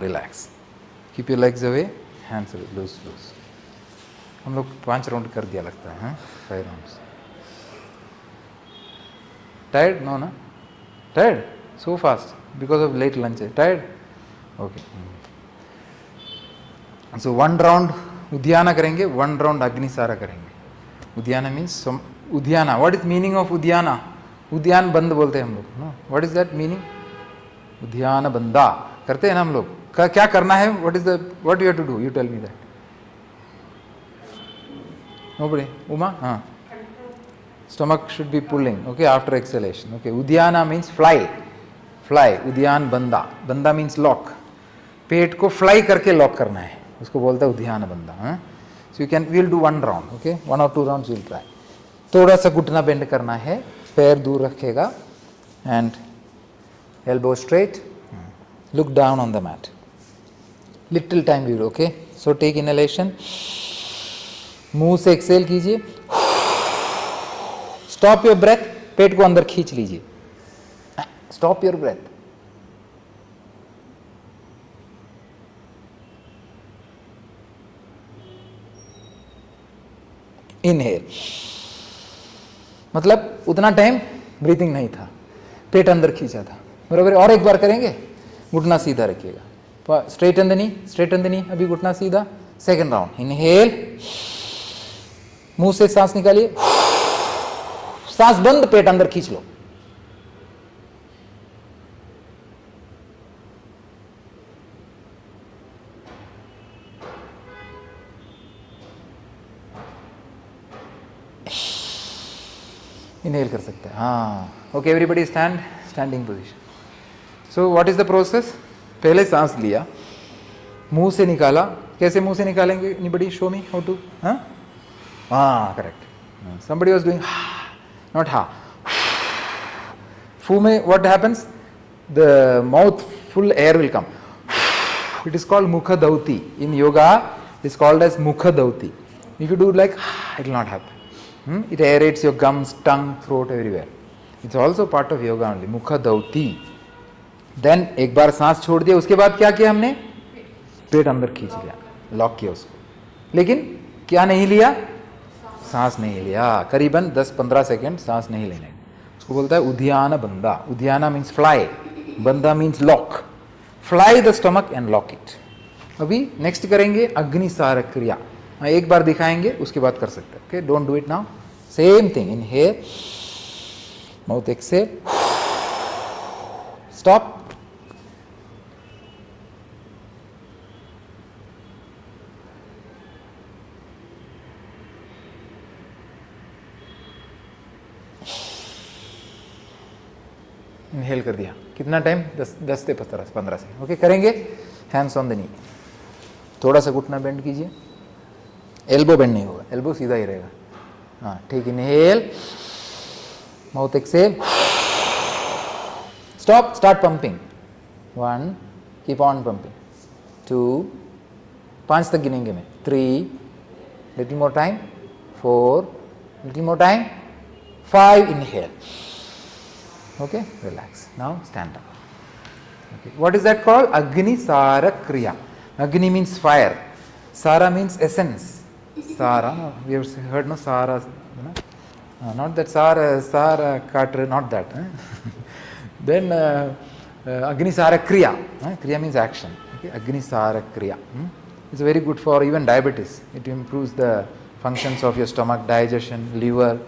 Relax. Keep your legs away, hands loose. हम लोग 5 round कर दिया लगता है. 5 rounds. Tired? No, na? Tired? So fast because of late lunch. Tired? Okay. So 1 round उद्याना करेंगे, 1 round अग्निसारा करेंगे. उद्याना means उद्याना. What is meaning of उद्याना? उद्यान बंद बोलते हैं हम लोग. No? What is that meaning? उद्यान बंदा करते हैं ना हम लोग. क्या करना है? What you have to do? You tell me that. Nobody? Uma? Stomach should be pulling. Okay, after exhalation. Okay, उद्याना means fly. उद्यान बंदा means lock. पेट को फ्लाई करके लॉक करना है, उसको बोलता है Uddiyana bandha. So you can, will do 1 round, okay, 1 or 2 rounds will try. थोड़ा सा घुटना बेंड करना है, पैर दूर रखेगा and elbow straight, look down on the mat. Little time wheel, okay. So take inhalation, मुंह से एक्सेल कीजिए, स्टॉप योर ब्रेथ, पेट को अंदर खींच लीजिए, स्टॉप योर ब्रेथ. इनहेल, मतलब उतना टाइम ब्रीथिंग नहीं था, पेट अंदर खींचा था, बराबर. और एक बार करेंगे, घुटना सीधा रखिएगा, straighten the knee, straighten the knee. अभी घुटना सीधा. सेकंड राउंड, इनहेल, मुंह से सांस निकालिए, सांस बंद, पेट अंदर खींच लो. इनहेल कर सकते हैं, हाँ. Okay, everybody stand, standing position. So what is the process? पहले सांस लिया, मुंह से निकाला. कैसे मुंह से निकालेंगे? Anybody show me how to? हाँ, correct. Somebody was doing not हा. फू में what happens? The mouth full air will come. It is called मुखदौती. In yoga it is called as मुखदौती. If you do like, it will not happen. It aerates your gums, tongue, throat, everywhere. It's also part of yoga only, मुखदौती. Then एक बार सांस छोड़ दिया, उसके बाद क्या किया हमने? पेट अंदर खींच लिया, लॉक किया उसको. लेकिन क्या नहीं लिया? सांस नहीं लिया. करीबन 10-15 सेकेंड सांस नहीं लेने. उसको बोलता है उद्यान बंदा. उद्याना मीन्स फ्लाई, बंदा means lock. Fly the stomach and lock it. अभी नेक्स्ट करेंगे अग्निसार क्रिया. एक बार दिखाएंगे, उसके बाद कर सकते हैं. Okay, don't do it now. Same thing, inhale, mouth exhale, stop. Inhale कर दिया. कितना टाइम? 10 से 15 से. ओके, करेंगे. Hands on the knee. थोड़ा सा घुटना बेंड कीजिए, एल्बो बेंड नहीं होगा, एल्बो सीधा ही रहेगा. हाँ, ठीक. Inhale, mouth exhale, stop. Start pumping. 1, keep on pumping. 2, 5 तक गिनेंगे मैं. 3, little more time. 4, little more time. 5, inhale. Okay, relax. Now stand up. Okay. What is that called? Agni Sara Kriya. Agni means fire. Sara means essence. Sara, no, we have heard no Sara, you know? Not that Sara Carter, not that. Then Agni Sara Kriya. Kriya means action. Okay? Agni Sara Kriya. It's very good for even diabetes. It improves the functions of your stomach, digestion, liver,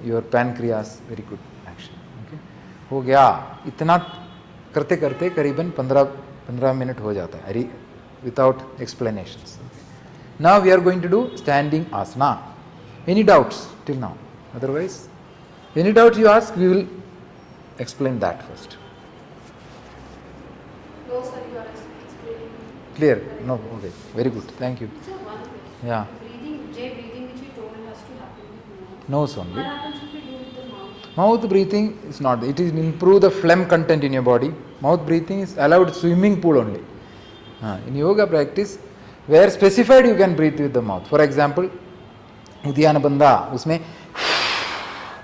your pancreas. Very good action. Okay? हो गया. इतना करते करते करीबन 15 minute हो जाता है without explanations. Now we are going to do standing asana. Any doubts till now? Otherwise, any doubt you ask, we will explain that first. No, sir, you are explaining. Clear? No? Okay. Very good. Thank you. Sir, one question. Yeah. Breathing, J breathing, which you told has to happen with the Nose mouth. only. What happens if we do with the mouth? Mouth breathing is not. It is improve the phlegm content in your body. Mouth breathing is allowed swimming pool only. In yoga practice, where specified you can breathe with the mouth. For example, उद्यान बंदा, उसमें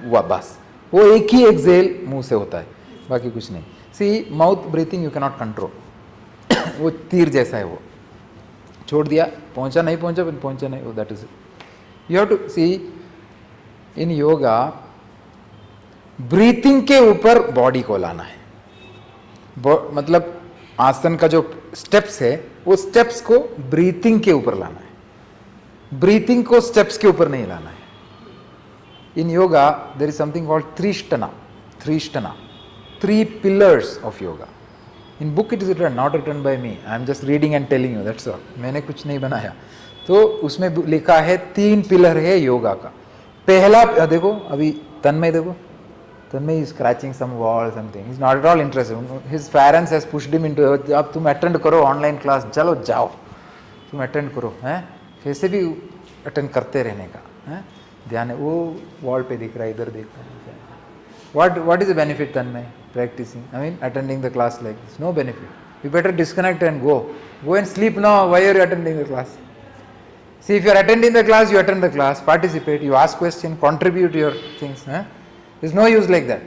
हुआ बस, वो एक ही Excel मुंह से होता है, बाकी कुछ नहीं. See mouth breathing you can not control. वो तीर जैसा है, वो छोड़ दिया, पहुंचा नहीं पहुंचा, पहुंचा नहीं, that is you have to see. In yoga breathing के ऊपर बॉडी को लाना है. मतलब आसन का जो स्टेप्स है, वो स्टेप्स को ब्रीथिंग के ऊपर लाना है, ब्रीथिंग को स्टेप्स के ऊपर नहीं लाना है. In yoga there is something called त्रिष्टना. त्रिष्टना, 3 pillars of yoga. In book it is written, not written by me, I am just reading and telling you, that's all. मैंने कुछ नहीं बनाया. तो उसमें लिखा है 3 पिलर है योगा का. पहला देखो, अभी तन्मय देखो, Tanmay is scratching some wall something, is not at all interested. His parents has pushed him into, अब तुम अटेंड करो ऑनलाइन क्लास, चलो जाओ तुम अटेंड करो. हैं कैसे भी अटेंड करते रहने का है, ध्यान है। वो वॉल पे दिख रहा है, इधर देख रहा है। What is the benefit Tanmay practicing? I mean attending the class like this? No benefit. You better disconnect and go. Go and sleep now. Why are you attending the class? See, if you are attending the class, you attend the class, participate, you ask question, contribute your things. There's no use like that.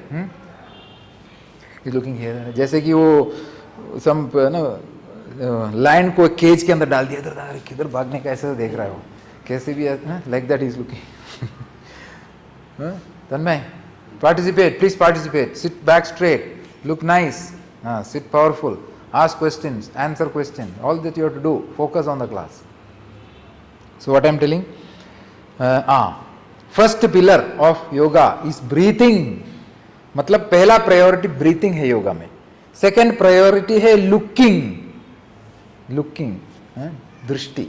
He's looking here. जैसे कि वो some line को cage के अंदर डाल दिया, इधर किधर भागने का ऐसे देख रहा है वो, कैसे भी like that he is looking. Tanmay, participate, please participate. Sit back straight, look nice, sit powerful, ask questions, answer questions. All that you have to do. Focus on the class. So what I am telling? First pillar of yoga is breathing. मतलब पहला priority breathing है योगा में. Second priority है looking, दृष्टि.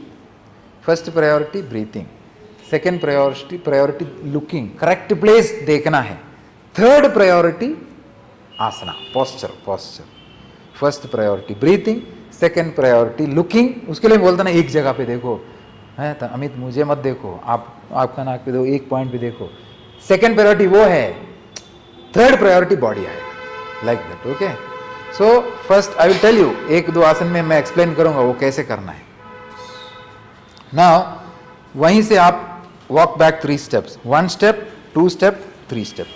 First priority breathing, second priority looking, correct place देखना है. Third priority asana, posture. First priority breathing, second priority looking. उसके लिए बोलता ना एक जगह पे देखो, है तो अमित मुझे मत देखो, आपका नाक पे देखो, एक पॉइंट पे देखो. सेकेंड प्रायोरिटी वो है, थर्ड प्रायोरिटी बॉडी है, like that. Okay, so first I will tell you, एक दो आसन में मैं एक्सप्लेन करूंगा वो कैसे करना है. नाउ वहीं से आप walk back 3 steps, 1 step, 2 step, 3 step.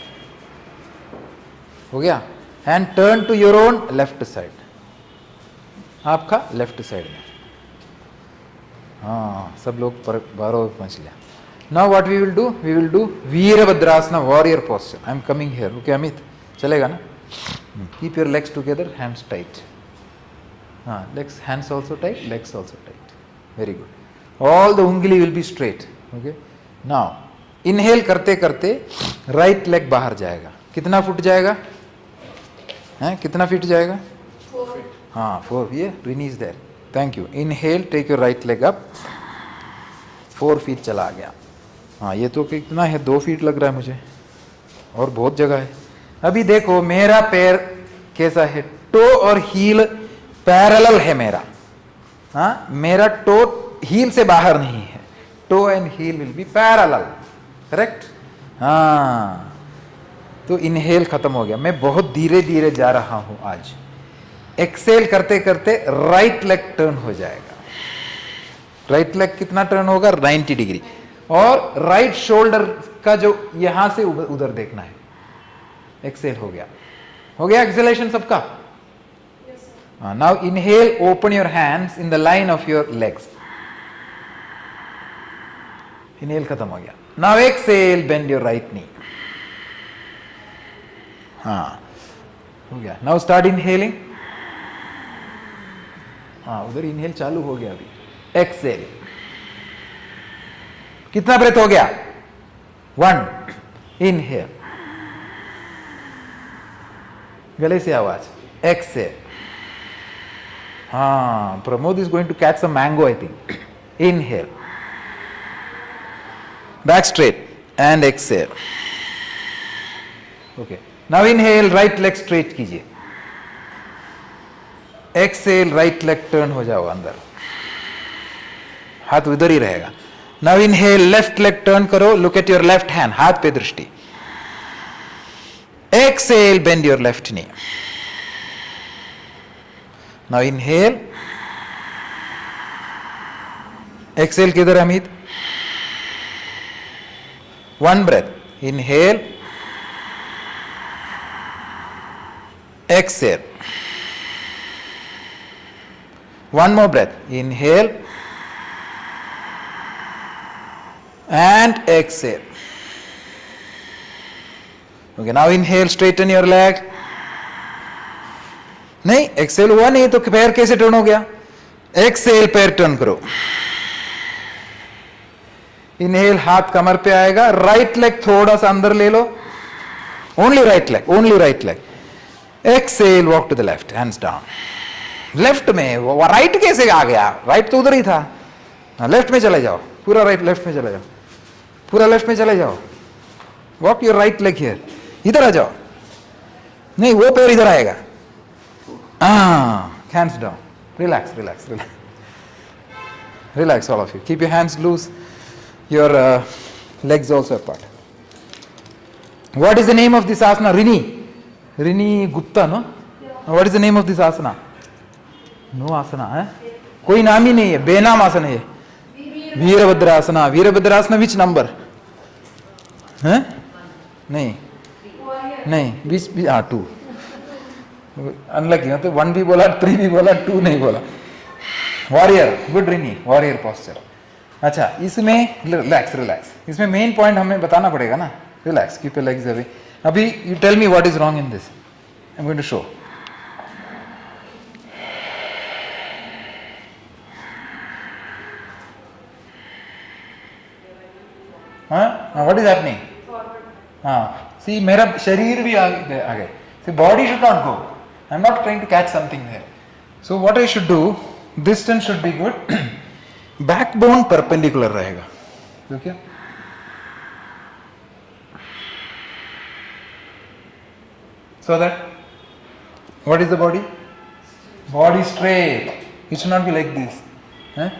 हो गया. And turn to your own left side, आपका लेफ्ट साइड में. सब लोग बारो पहुंच लिया. Now what we will do Virabhadrasana, warrior posture. I am coming here. Okay Amit, चलेगा ना? Keep your legs together, hands tight. Legs, hands also tight, legs also tight. Very good. All the उंगली will be straight. Okay, now inhale करते करते right leg बाहर जाएगा. कितना foot जाएगा? कितना फीट जाएगा? 4. 4. ये knee is there. Thank you. Inhale, take your right leg up, 4 feet चला गया. ये तो कितना है? 2 फीट लग रहा है मुझे, और बहुत जगह है. अभी देखो मेरा पैर कैसा है, टो और हील पैरेलल है मेरा. मेरा टो हील से बाहर नहीं है. Toe and heel will be parallel, correct? तो इनहेल खत्म हो गया. मैं बहुत धीरे धीरे जा रहा हूं आज. एक्सेल करते करते राइट लेग टर्न हो जाएगा. राइट लेग कितना टर्न होगा? 90 डिग्री. और राइट शोल्डर का जो यहां से उधर देखना है. एक्सेल हो गया एक्सेलेशन सबका. Now inhale, open your hands in the line of your legs. Inhale खत्म हो गया. Now exhale, bend your right knee. हो गया. Now start inhaling. उधर इनहेल चालू हो गया. अभी एक्सेल. कितना ब्रेथ हो गया? 1. इनहेल, गले से आवाज. Exhale. Pramod is going to catch some mango I think. Inhale, back straight and exhale. Okay, now inhale, right leg straight कीजिए. एक्सेल, राइट लेग टर्न हो जाओ अंदर, हाथ उधर ही रहेगा. Now inhale, left leg turn करो, look at your left hand, हाथ पे दृष्टि. Exhale, bend your left knee. Now inhale, exhale किधर Amit? 1 breath. Inhale, exhale. 1 more breath. Inhale and exhale. Okay, now inhale, straighten your leg. नहीं, Excel हुआ नहीं तो पैर कैसे टर्न हो गया? एक्सेल, पैर टर्न करो. इनहेल, हाथ कमर पे आएगा. राइट लेग थोड़ा सा अंदर ले लो. Only right leg, only right leg. Exhale, walk to the left, hands down. Left में वो राइट कैसे आ गया? राइट तो उधर ही था. लेफ्ट में चले जाओ, पूरा राइट लेफ्ट में चले जाओ, पूरा लेफ्ट में चले जाओ. Walk your right leg here. इधर आ जाओ. नहीं, वो पैर इधर आएगा. Hands down, relax relax relax. Relax, all of you. Keep your hands loose, your legs also apart. What is the name of this asana? Rini Gupta, no? What is the name of this asana? No asana, eh? कोई नाम ही नहीं है, बेनाम आसन है. Virabhadrasana. Virabhadrasana which number? हैं? नहीं 2. Unlucky, मतलब 1 भी बोला, 3 भी बोला, 2 नहीं बोला. Warrior, good Rini, warrior posture. अच्छा, इसमें रिलैक्स. इसमें मेन पॉइंट हमें बताना पड़ेगा ना. Relax, keep your legs away. अभी you tell me what is wrong in this. I am going to show. What is happening? See मेरा शरीर भी आ गए. See body should not go. I am not trying to catch something there. So what I should do, distance should be good. Backbone perpendicular रहेगा. ठीक है? So that what is the body? Body straight. It should not be like this. हैं?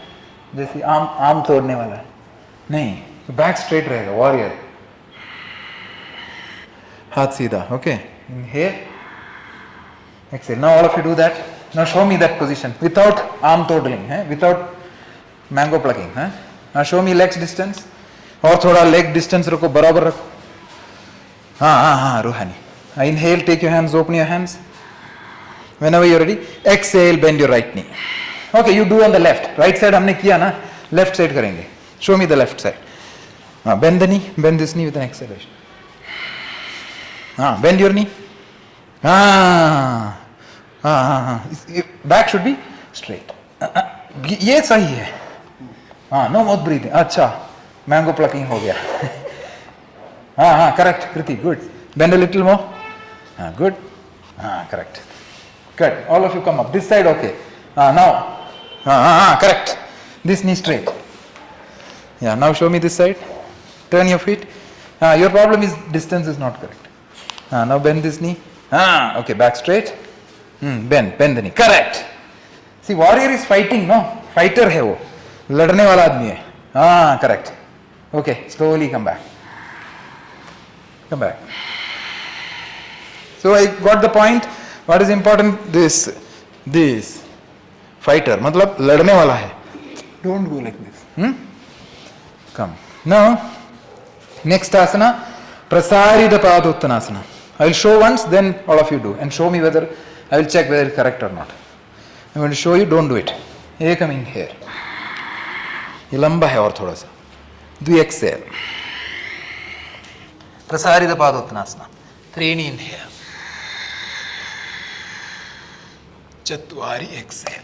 जैसे आम तोड़ने वाला है नहीं. तो बैक स्ट्रेट रहेगा. वॉरियर. हाथ सीधा. Okay. Inhale. Exhale. Now all of you do that. Now show me that position without arm toddling, without mango plucking. Now show me legs distance. और थोड़ा leg distance रखो, बराबर रखो. हाँ रूहानी. Inhale, take your hands, open your hands. Whenever you're ready, exhale, bend your right knee. Okay, you do on the left. Right side हमने किया ना, left side करेंगे. Show me the left side. Bend the knee, bend this knee with an exhalation. Bend your knee. Back should be straight. ये सही है. No more breathing. अच्छा, mango plucking हो गया. Correct, Kriti, good. Bend a little more. Good. Correct. Good. All of you come up. This side, okay. Now. Correct. This knee straight. Yeah, now show me this side. Turn your feet. Your problem is distance is not correct. Now bend this knee. Okay, back straight. Bend the knee. Correct. See, warrior is fighting, no? Fighter है वो. लड़ने वाला आदमी है. Correct. Okay, slowly come back. Come back. So I got the point. What is important? This fighter, मतलब लड़ने वाला है. Don't go like this. Come. Now, next asana, Prasarita Padottanasana. I will show once, then all of you do, and show me whether I will check whether it's correct or not. I'm going to show you. Don't do it. Here, coming here. ये लंबा है और थोड़ा सा. Do exhale. Prasarita Padottanasana. 3 inhale. Chatwari exhale.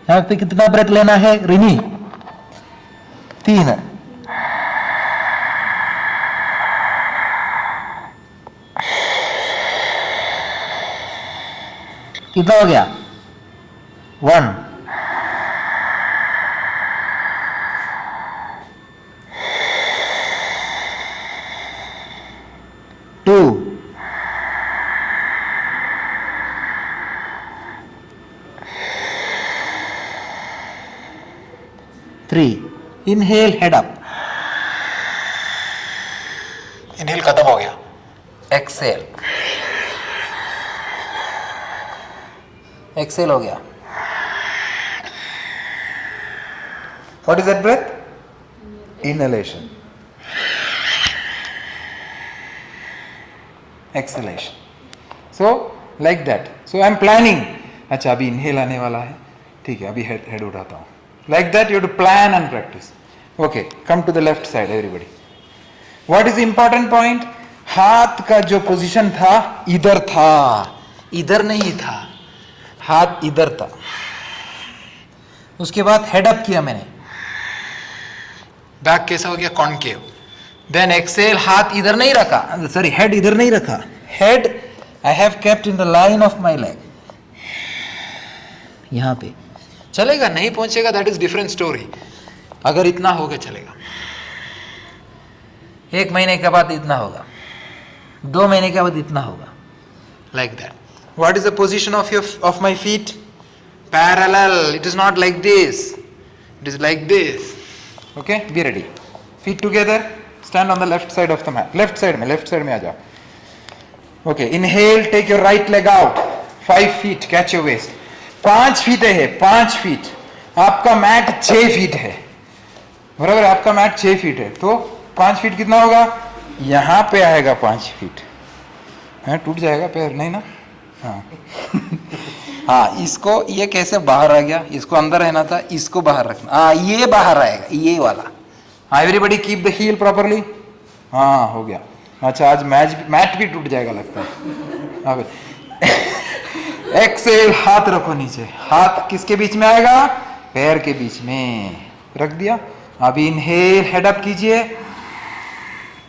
यहाँ पे कितना breath लेना है रिनी? 3. कितना हो गया? 1. 2. 3. Inhale, head up. Inhale खत्म हो गया. Exhale. Exhale हो गया. What is that breath? Inhalation. Exhalation. So like that. So I am planning. अच्छा अभी inhale आने वाला है. ठीक है अभी head उठाता हूँ. Like that you have to plan and practice. Okay, come to the left side everybody. What is the important point? हाथ का जो पोजीशन था इधर था, इधर नहीं था. हाथ इधर था. उसके बाद हेड अप किया मैंने. बैक कैसा हो गया? कॉन्केव. देन एक्सेल, हाथ इधर नहीं रखा, सॉरी हेड इधर नहीं रखा. Head I have kept in the line of my leg. यहां पे चलेगा, नहीं पहुंचेगा, दैट इज डिफरेंट स्टोरी. अगर इतना होगा चलेगा. 1 महीने के बाद इतना होगा, 2 महीने के बाद इतना होगा. Like that. What is the position of my feet? Parallel. It is not like this. It is like this. Okay? Be ready. Feet together. Stand on the left side of the mat. Left side में आ जाओ. Okay. Inhale. Take your right leg out. 5 feet. Catch your waist. 5 feet है. 5 feet. आपका mat 6 feet है. बराबर. आपका mat 6 feet है. तो 5 feet कितना होगा? यहाँ पे आएगा 5 feet. हाँ, टूट जाएगा पैर नहीं ना? हाँ. हाँ, इसको ये कैसे बाहर आ गया? इसको अंदर रहना था, इसको बाहर रखना. हाँ, ये बाहर आएगा, ये वाला. हाँ, everybody keep the heel properly. हाँ, हो गया. अच्छा, आज मैट भी टूट जाएगा लगता है. अब एक्सेल, हाथ रखो नीचे. हाथ किसके बीच में आएगा? पैर के बीच में रख दिया. अभी इनहेल, हेड अप कीजिए.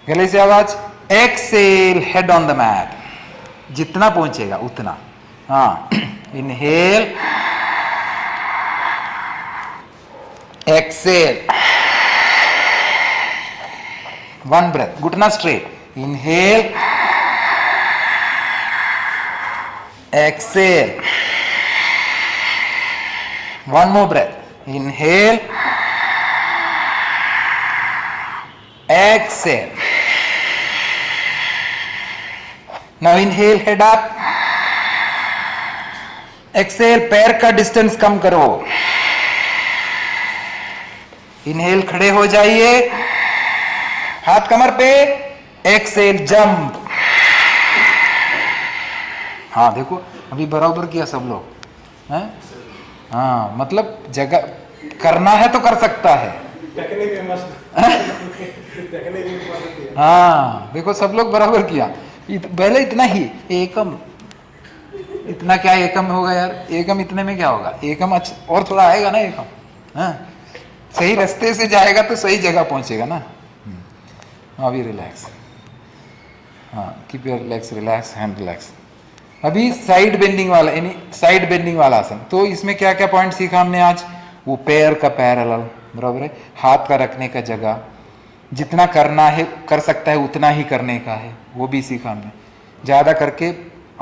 गले से आवाज. Exhale, head on the mat. जितना पहुंचेगा उतना. हाँ, इनहेल, एक्सेल, 1 breath, घुटना स्ट्रेट. इनहेल, Excel, 1 more breath. Inhale, exhale. Now inhale, head up. Exhale, पैर का डिस्टेंस कम करो. इनहेल, खड़े हो जाइए. हाथ कमर पे. Exhale, jump. हाँ, देखो अभी बराबर किया सब लोग हैं. हाँ, मतलब जगह करना है तो कर सकता है. हाँ, देखो सब लोग बराबर किया. पहले इतना ही. एकम, इतना क्या एकम होगा यार? एकम इतने में क्या होगा? एकम अच्छा और थोड़ा आएगा ना. एकम हाँ, सही रास्ते से जाएगा तो सही जगह पहुंचेगा ना. अभी रिलैक्स. हाँ, keep your legs relax, hand relax. अभी साइड बेंडिंग वाला, यानी साइड बेंडिंग वाला आसन. तो इसमें क्या क्या पॉइंट सीखा हमने आज? वो पैर का पैरेलल, बराबर है. हाथ का रखने का जगह, जितना करना है कर सकता है उतना ही करने का है, वो भी सीखा हमने. ज्यादा करके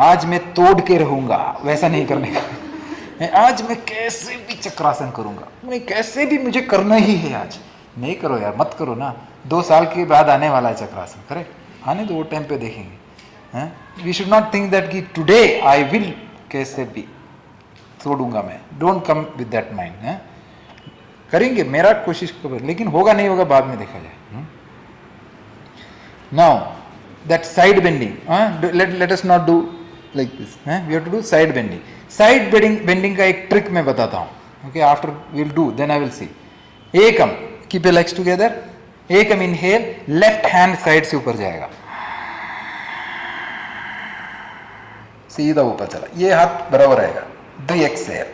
आज मैं तोड़ के रहूंगा वैसा नहीं करने का. आज मैं कैसे भी चक्रासन करूंगा, नहीं कैसे भी मुझे करना ही है आज. नहीं करो यार, मत करो ना. 2 साल के बाद आने वाला है चक्रासन. करेक्ट, आने दो, वो टाइम पे देखेंगे. We should not think that कि टुडे आई विल कैसे भी तोड़ूंगा मैं. Don't come with that mind. करेंगे, मेरा कोशिश करो, लेकिन होगा नहीं होगा बाद में देखा जाए. Now that side bending, let us not do like this. We have to do side bending. Side bending का एक ट्रिक मैं बताता हूँ. Okay, after we'll do, then I will see. Ekam, keep your legs together. Ekam, inhale, left hand side से ऊपर जाएगा, सीधा ऊपर चला. ये हाथ बराबर आएगा. Do exhale.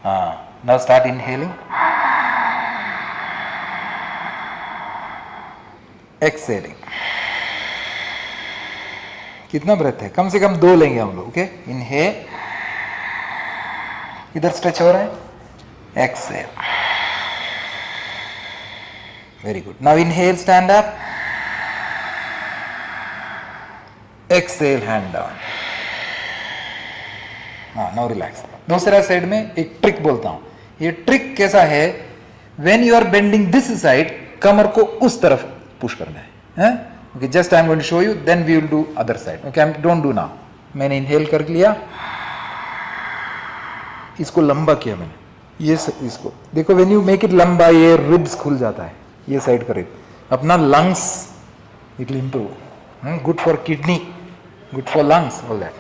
हाँ, now start inhaling. Exhaling. कितना ब्रेथ है? कम से कम 2 लेंगे हम लोग. ओके, इनहेल, इधर स्ट्रेच हो रहा है. Exhale, very good. Now inhale, stand up. Exhale, hand down. हाँ, नाउ रिलैक्स. दूसरा साइड में एक ट्रिक बोलता हूं. ये ट्रिक कैसा है? When you are bending this side, कमर को उस तरफ पुश करना है. Okay, just I am going to show you, then we will do other side. Okay, don't do now. मैंने inhale कर लिया, इसको लंबा किया मैंने. ये इसको देखो, when you make it लंबा, ये ribs खुल जाता है, ये साइड का rib. अपना lungs it will improve. Good for kidney, good for lungs, all that.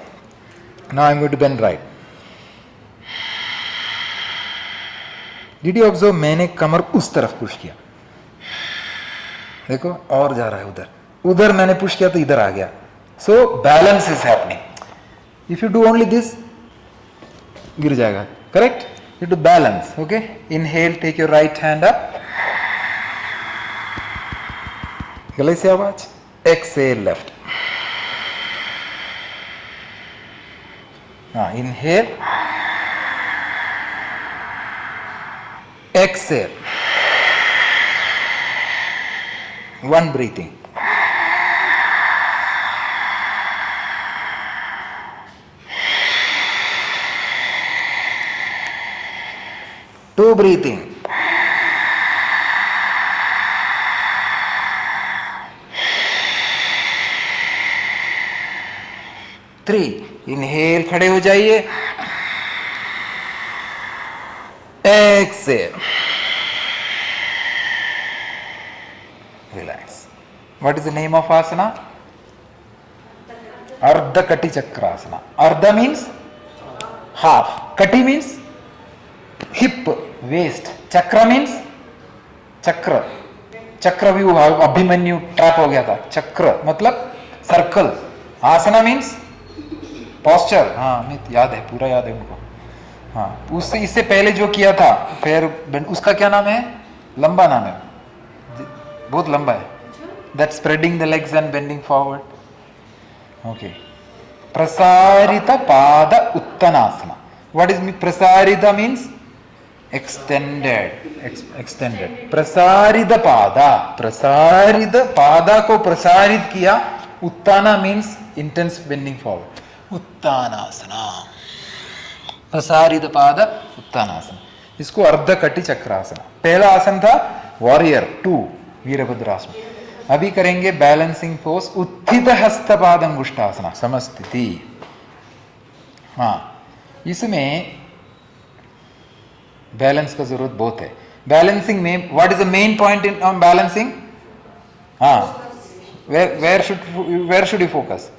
Now I am going to bend right. Did you observe? मैंने कमर उस तरफ पुश किया. देखो और जा रहा है उधर. उधर मैंने पुश किया तो इधर आ गया. So balance is happening. If you do only this, गिर जाएगा. Correct, you do balance. Okay, inhale, take your right hand up. गले से आवाज. Exhale, left. हाँ, inhale, Excel, 1 breathing. 2 breathing. 3 inhale, खड़े हो जाइए. Exhale. Relax. What is the name of asana? Ardha Kati Chakrasana. Ardha means half. Kati means hip, waist. Chakra means चक्र. चक्र भी अभिमन्यु ट्रैप हो गया था. चक्र मतलब सर्कल. आसना मीन्स पॉस्चर. हाँ अमित याद है, पूरा याद है उनको. हाँ उससे इससे पहले जो किया था फिर उसका क्या नाम है? लंबा नाम है, बहुत लंबा है. That spreading the legs and bending forward. Okay. प्रसारित पाद उत्तनासना. व्हाट इज प्रसारित मीन्स एक्सटेंडेड. प्रसारित पादा को प्रसारित किया. उत्ताना मीन्स इंटेंस बेंडिंग फॉरवर्ड. उत्तानासना. प्रसारित पाद उत्तानासना. इसको अर्ध कटी चक्रासना. पहला आसन था वॉरियर 2 वीरभद्रासन. अभी करेंगे बैलेंसिंग पोज उत्थित हस्तपाद अंगुष्ठासना समस्थिति. हाँ इसमें बैलेंस का जरूरत बहुत है. बैलेंसिंग में what is the main point in on balancing? हाँ वेयर शुड यू फोकस?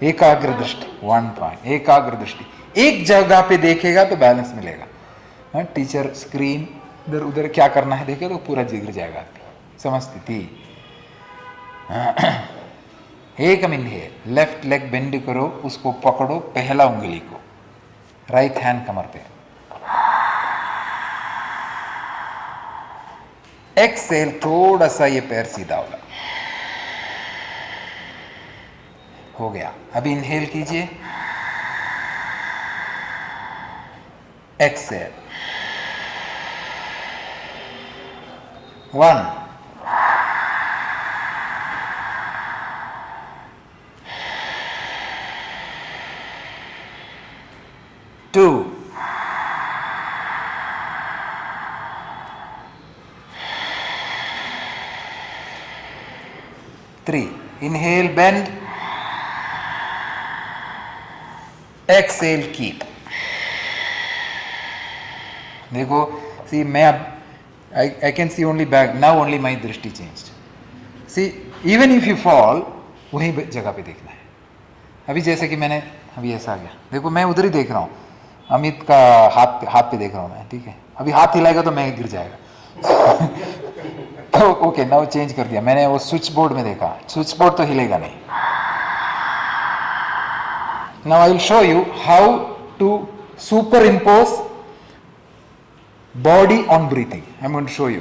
एकाग्र दृष्टि. 1 पॉइंट एकाग्र दृष्टि. एक जगह पे देखेगा तो बैलेंस मिलेगा. टीचर स्क्रीन इधर उधर क्या करना है देखे तो पूरा जिगर जाएगा. समस्थिति. एकम इनहेल. लेफ्ट लेग बेंड करो, उसको पकड़ो पहला उंगली को, राइट हैंड कमर पे. एक्सेल थोड़ा सा ये पैर सीधा होगा. हो गया. अभी इनहेल कीजिए. Excel. 1 2 3. Inhale, bend. Exhale, keep. देखो, see मैं अब I can see only back. Now only my दृष्टि changed. See, even if you fall, वही जगह पे देखना है. अभी जैसे कि मैंने अभी ऐसा आ गया. देखो मैं उधर ही देख रहा हूँ. अमित का हाथ पे देख रहा हूँ मैं. ठीक है. अभी हाथ हिलाएगा तो मैं गिर जाएगा. तो ओके नाउ चेंज कर दिया मैंने. वो स्विच बोर्ड में देखा. स्विच बोर्ड तो हिलेगा नहीं. Now I will show you how to superimpose body on breathing. I am going to show you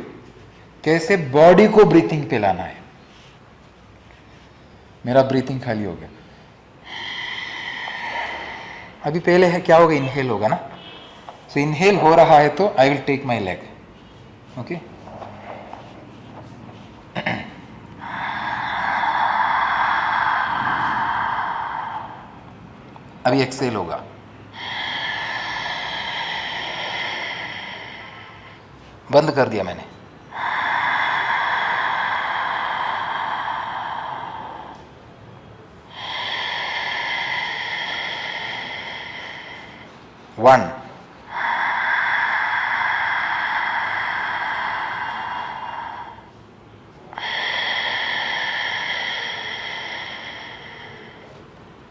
कैसे बॉडी को ब्रीथिंग पे लाना है. मेरा ब्रीथिंग खाली हो गया. अभी पहले है क्या होगा? इनहेल होगा ना. सो इनहेल हो रहा है तो I will take my leg. Okay. अभी एक्सेल होगा. बंद कर दिया मैंने. One.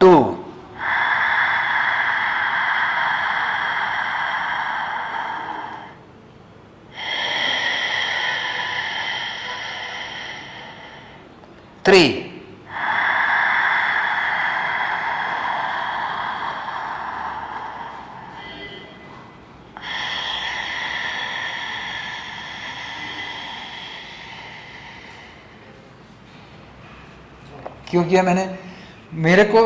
Two. Three. क्यों किया मैंने? मेरे को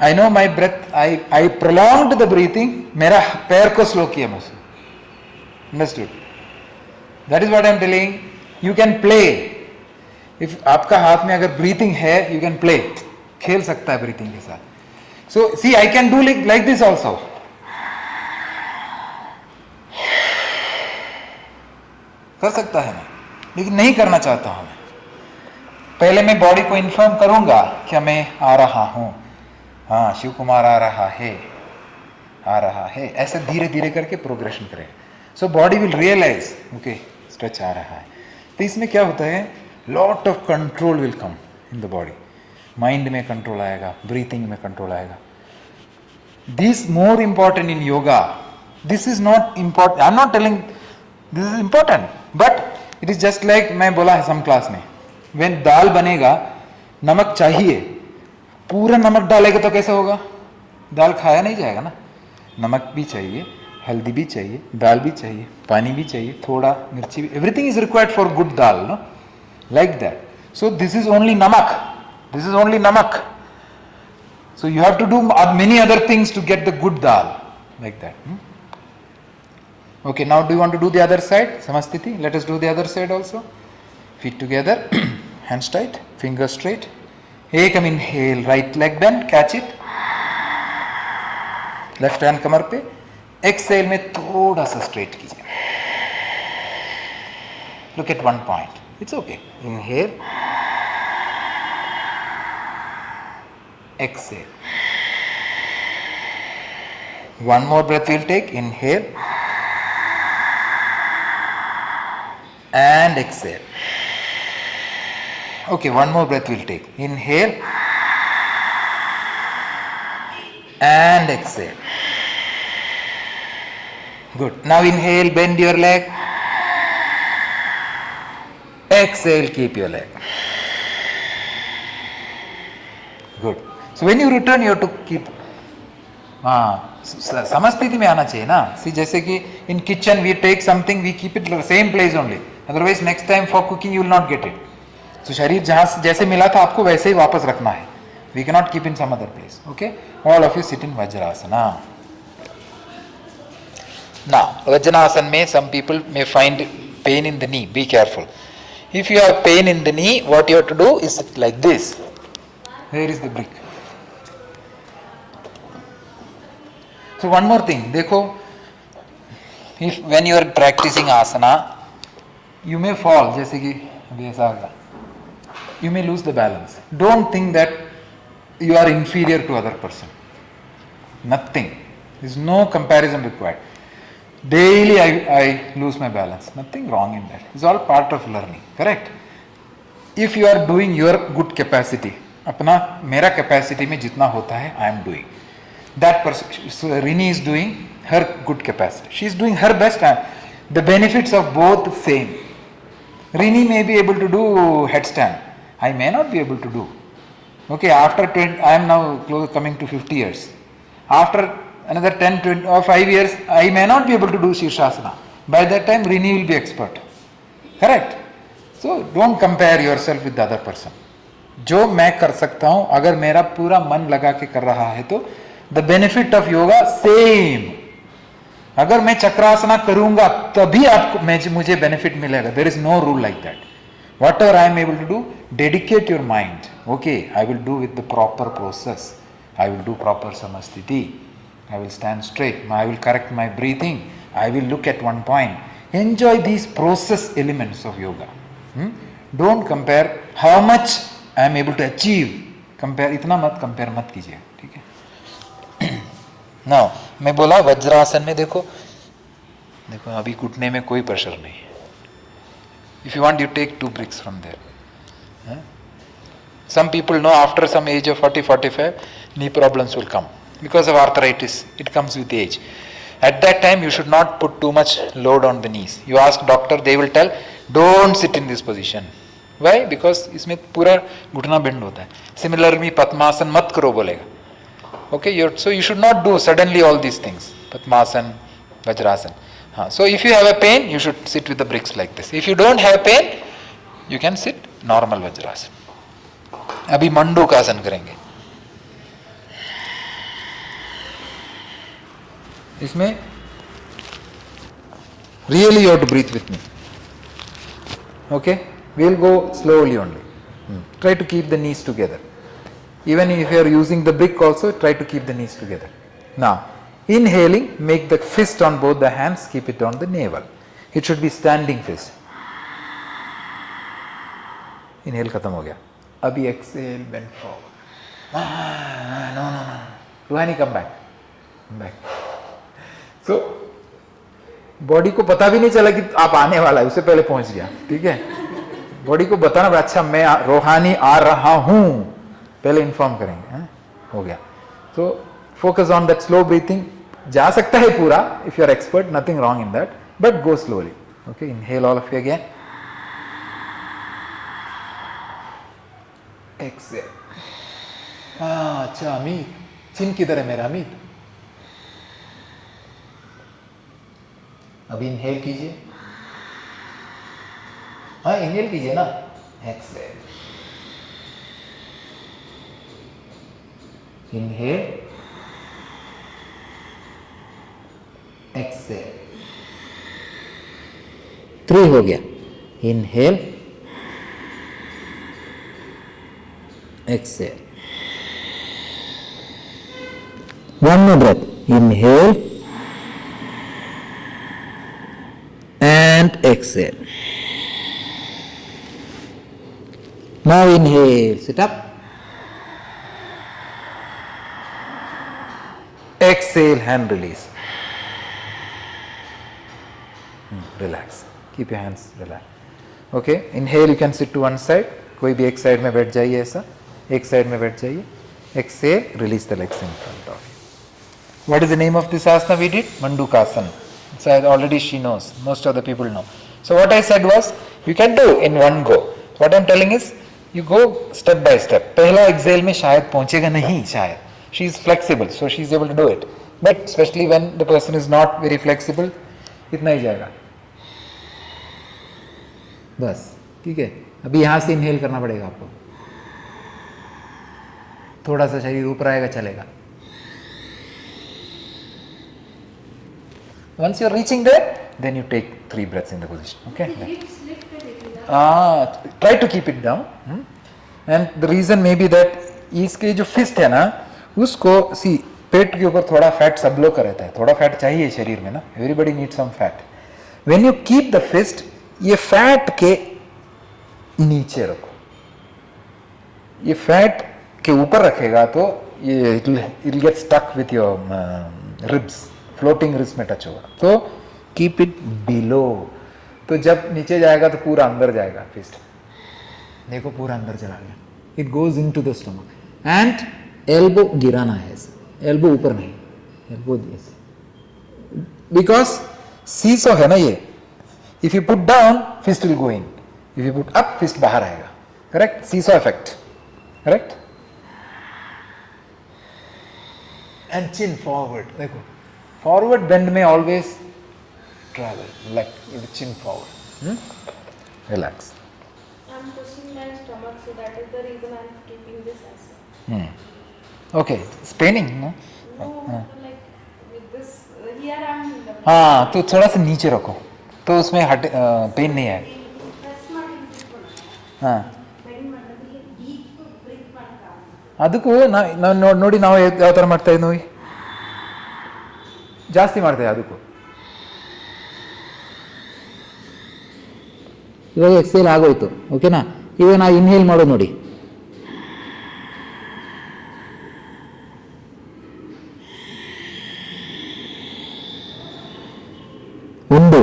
I know my breath. I prolonged the breathing. मेरा पैर को स्लो किया मुझसे. Understood? That is what I am telling. You can play. If आपका हाथ में अगर ब्रीथिंग है यू कैन प्ले. खेल सकता है ब्रीथिंग के साथ. So see I can do like this also. कर सकता है मैं, लेकिन नहीं करना चाहता हूं मैं। पहले मैं बॉडी को इन्फॉर्म करूंगा क्या मैं आ रहा हूं, हाँ शिव कुमार आ रहा है, आ रहा है, ऐसे धीरे धीरे करके प्रोग्रेशन करें। So body will realise okay stretch आ रहा है। तो इसमें क्या होता है, lot of control will come in the body, mind में कंट्रोल आएगा, ब्रीथिंग में कंट्रोल आएगा। This more important in yoga, this is not important, I am not telling this is important, but it is just like मैं बोला है सम class में, when दाल बनेगा नमक चाहिए, पूरा नमक डालेगा तो कैसे होगा, दाल खाया नहीं जाएगा ना। नमक भी चाहिए, हल्दी भी चाहिए, दाल भी चाहिए, पानी भी चाहिए, थोड़ा मिर्ची भी, everything is required for good dal, no, like that. So this is only namak, this is only namak, so you have to do many other things to get the good dal, like that. Okay, now do you want to do the other side, samasthiti? Let us do the other side also. Feet together, hands tight, fingers straight. Ekam inhale, right leg bend, catch it, left hand कमर पे, exhale में थोड़ा सा straight कीजिए, look at one point, it's okay, inhale, exhale, one more breath we'll take, inhale and exhale. Okay, one more breath we'll take, inhale and exhale. Good. Now inhale, bend your leg, exhale, keep your leg. Good. So when you return, you have to keep, समस्थिति में आना चाहिए ना। See जैसे कि in kitchen we take something, we keep it same place only, otherwise next time for cooking you will not get it. तो शरीर जहां जैसे मिला था आपको वैसे ही वापस रखना है, we can not keep in some other place. Okay, all of you sit in Vajrasana. Now Vajrasana में some people may find pain in the knee, be careful. If you have pain in the knee, what you have to do is like this, where is the brick. So one more thing, देखो, if when you are practicing asana, you may fall, जैसे कि अभी ऐसा आ गया, you may lose the balance. Don't think that you are inferior to other person. Nothing. There is no comparison required. Daily I lose my balance. Nothing wrong in that. It's all part of learning. Correct? If you are doing your good capacity, अपना मेरा capacity में जितना होता है, I am doing. That person, so Rini is doing her good capacity. She is doing her best, and the benefits of both same. Rini may be able to do headstand. I may not be able to do. Okay, after 20, I am now coming to 50 years. After another 10, 20 or 5 years, I may not be able to do Shirshasana. By that time, Rini will be expert. Correct? So don't compare yourself with the other person. जो मैं कर सकता हूँ, अगर मेरा पूरा मन लगा के कर रहा है तो the benefit of yoga same. अगर मैं चक्रासना करूंगा तभी आपको मुझे बेनिफिट मिलेगा। There is no rule like that. Whatever I am able to do, dedicate your mind. Okay, I will do with the proper process, I will do proper Samasthiti, I will stand straight, I will correct my breathing, I will look at one point. Enjoy these process elements of yoga. Don't compare how much I am able to achieve, compare इतना मत compare मत कीजिए, ठीक है। Now मैं बोला वज्रासन में देखो, देखो अभी घुटने में कोई प्रेशर नहीं है। If you want you take 2 bricks from there. Some people know after some age of 40-45 knee problems will come because of arthritis. It comes with age. At that time you should not put too much load on the knees. You ask doctor, they will tell don't sit in this position. Why? Because इसमें पूरा घुटना bend होता है। Similarly पद्मासन मत करो बोलेगा। Okay, so you should not do suddenly all these things. Padmasan, Vajrasan. So if you have a pain, you should sit with the bricks like this. If you don't have pain, you can sit normal Vajrasan. अभी मंडूकासन करेंगे। इसमें really you have to breathe with me. Okay, we'll go slowly only. Try to keep the knees together. Even if you are using the brick also, try to keep the knees together. Now, inhaling, make the fist on both the hands, keep it on the navel. It should be standing fist. Inhale खत्म हो गया. अभी exhale bend forward. No no no, Ruhani come back, back. So body को पता भी नहीं चला कि आप आने वाला है, उससे पहले पहुंच गया. ठीक है, बॉडी को बताना पड़ा, अच्छा मैं रूहानी आ रहा हूं, पहले इन्फॉर्म करेंगे. हो गया. तो focus on that slow breathing. जा सकता है पूरा if you are expert, nothing wrong in that, but go slowly. Okay, inhale all of you again. Exhale. अच्छा अमित, चिन किधर है मेरा अमित? अभी इनहेल कीजिए. हाँ इनहेल कीजिए ना. एक्सेल. Inhale, Excel. 3 हो गया. Inhale, Excel. 1 more breath. Inhale and exhale. Now inhale, sit up. Exhale, hand release. Relax. Keep your hands relaxed. Okay, inhale, you can sit to one side. कोई भी एक side में बैठ जाइए, ऐसा एक साइड में बैठ जाइए. Exhale, release the legs in front of you. What is the name of this asana we did? Mandukasana. So already she knows. Most of the people know. So what I said was, you can do in one go. What I'm telling is, you go step by step. पहला exhale में शायद पहुंचेगा नहीं, शायद. She is flexible, so she is able to do it. But especially when the person is not very flexible, इतना ही जाएगा. बस, ठीक है. अभी यहाँ से inhale करना पड़ेगा आपको. थोड़ा सा शरीर ऊपर आएगा, चलेगा. Once you are reaching there, then you take 3 breaths in the position. Okay. Try to keep it down. And the reason may be that इसके जो fist है ना, उसको see पेट के ऊपर थोड़ा फैट सब लोग का रहता है. थोड़ा फैट चाहिए शरीर में ना. Everybody needs some fat. When you keep the fist, ये फैट के नीचे रखो. ये फैट के ऊपर रखेगा तो ये it'll get stuck with your ribs. Floating wrist में टच होगा. तो कीप इट बिलो. तो जब नीचे जाएगा तो पूरा अंदर जाएगा फिस्ट. देखो पूरा अंदर चला गया. It goes into the stomach. And elbow गिराना है, एल्बो ऊपर नहीं, एल्बो ऐसे. बिकॉज सीसो है ना ये. If you put down fist will go in, if you put up fist बाहर आएगा. Correct? Seesaw effect. Correct? And chin forward. देखो forward bend may always travel, like with chin forward. Relax. I'm pushing my stomach, so that is the reason I'm keeping this asana. Okay, it's paining, no? No, like with this, here I'm. हाँ, तो थोड़ा सा नीचे रखो, तो उसमें हट pen नहीं है. हाँ. ಅದಕ್ಕೂ ನೋಡಿ ನಾವು ಯಾವ ಥರ ಮಾಡ್ತಾ ಇದ್ವಿ, ಜಾಸ್ತಿ ಮಾಡ್ತೇವೆ ಅದಕ್ಕೂ. ಇವಾಗ ಎಕ್ಸೇಲ್ ಆಗೋಯ್ತು. ಓಕೆನಾ? ಇವಾಗ ನಾವು ಇನ್ಹೇಲ್ ಮಾಡೋದು ನೋಡಿ. ಒಂದು,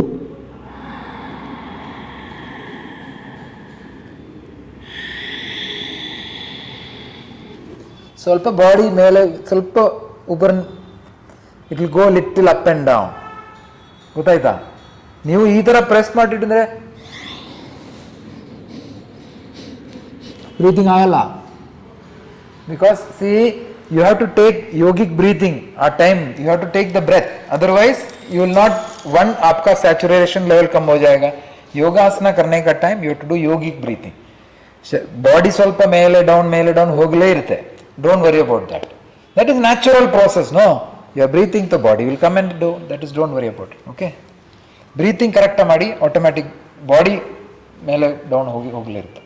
ಸ್ವಲ್ಪ ಬಾಡಿ ಮೇಲೆ ಸ್ವಲ್ಪ ऊपर, it will go little up and down. ಗೊತ್ತಾಯ್ತಾ? ನೀವು ಈ ಥರ ಪ್ರೆಸ್ ಮಾಡಿಟ್ಟಿದ್ರೆ ಬ್ರೀತಿಂಗ್ ಆಗಲ್ಲ. Because see you have to take yogic breathing a time, you have to take the breath, otherwise you will not, one आपका सैचुरेशन लेवल कम हो जाएगा. ಯೋಗಾಸನ करने का time you have to do yogic breathing. Body ಸ್ವಲ್ಪ ಮೇಲೆ ಡೌನ್ ಹೋಗಲೇ ಇರುತ್ತೆ. Don't worry about that. That is natural process. No, you are breathing, the body will come and do. That is don't worry about it. Okay, breathing correct ಮಾಡಿ, automatic body ಮೇಲೆ down ಹೋಗಲೇ ಇರುತ್ತೆ.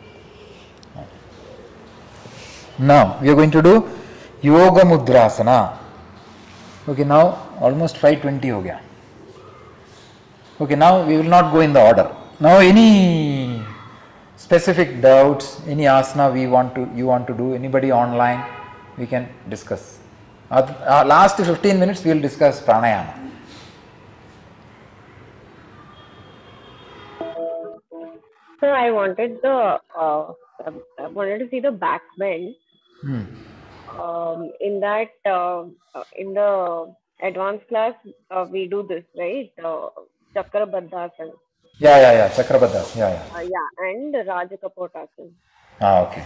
Now we are going to do yoga mudrasana. Okay, now almost 5:20 ho gaya. Okay, now we will not go in the order. Now any specific doubts, any asana you want to do, anybody online, we can discuss. Last 15 minutes we will discuss pranayama. So I wanted to see the back bend. In that, in the advanced class, we do this, right? Chakrabaddhasana. Yeah. Chakrabaddha. Yeah. Yeah, and Rajakapotasana. Okay.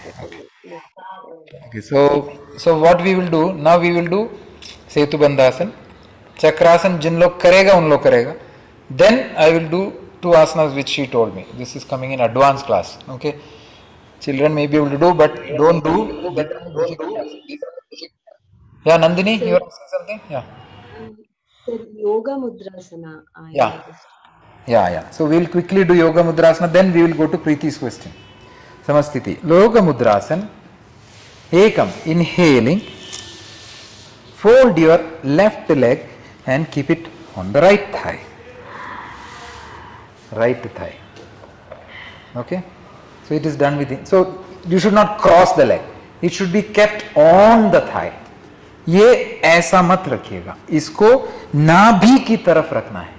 Okay. So what we will do now? We will do Setu Bandhasan, Chakrasan. Jin log karega, un log karega. Then I will do 2 asanas which she told me. This is coming in advanced class. Okay. Children may be able to do, but don't do. Yeah, Nandini, you are saying something? Yeah. Yoga Mudrasana. Yeah. So we will quickly do Yoga Mudrasana, then we will go to Preeti's question. Samastiti. Yoga Mudrasana. Ekam. Inhaling. Fold your left leg and keep it on the right thigh. Right thigh. Okay. So it is done with it. So you should not cross the leg. It should be kept on the thigh. ये ऐसा मत रखिएगा, इसको नाभि की तरफ रखना है.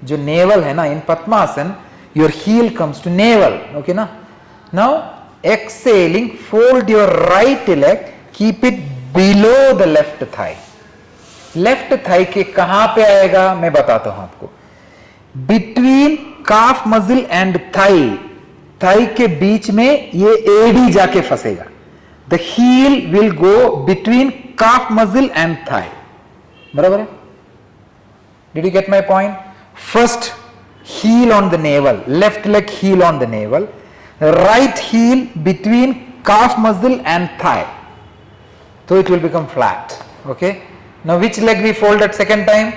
जो नेवल है ना, in Padmasana your heel comes to navel. Okay ना. Now exhaling, fold your right leg, keep it below the left thigh. Left thigh के कहां पे आएगा मैं बताता हूं आपको. Between calf muscle and thigh, thigh के बीच में ये एडी जाके फंसेगा. The heel will go between calf muscle and thigh. बराबर है? Did you get my point? First heel on the navel, left leg heel on the navel, right heel between calf muscle and thigh. So it will become flat. Okay. Now which leg we fold at second time?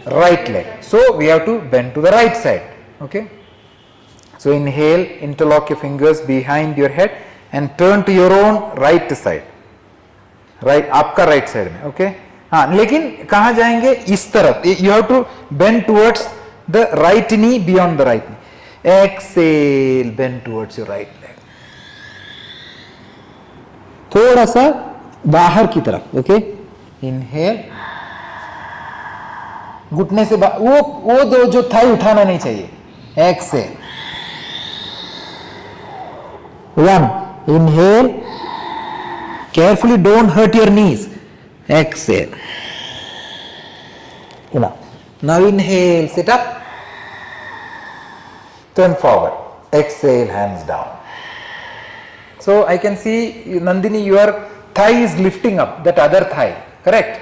Right leg. So we have to bend to the right side. Okay. So inhale, interlock your fingers behind your head and turn to your own right side. Right, आपका right side में. Okay. हाँ, लेकिन कहां जाएंगे? इस तरफ. You have to bend towards the right knee, beyond the right knee. Exhale, bend towards your right leg. थोड़ा सा बाहर की तरफ. ओके. इनहेल, घुटने से वो दो जो थाई उठाना नहीं चाहिए. Exhale. 1. Inhale. Carefully, don't hurt your knees. Exhale. Enough. Now inhale, sit up. Turn forward. Exhale, hands down. So I can see, Nandini, your thigh is lifting up, that other thigh. Correct?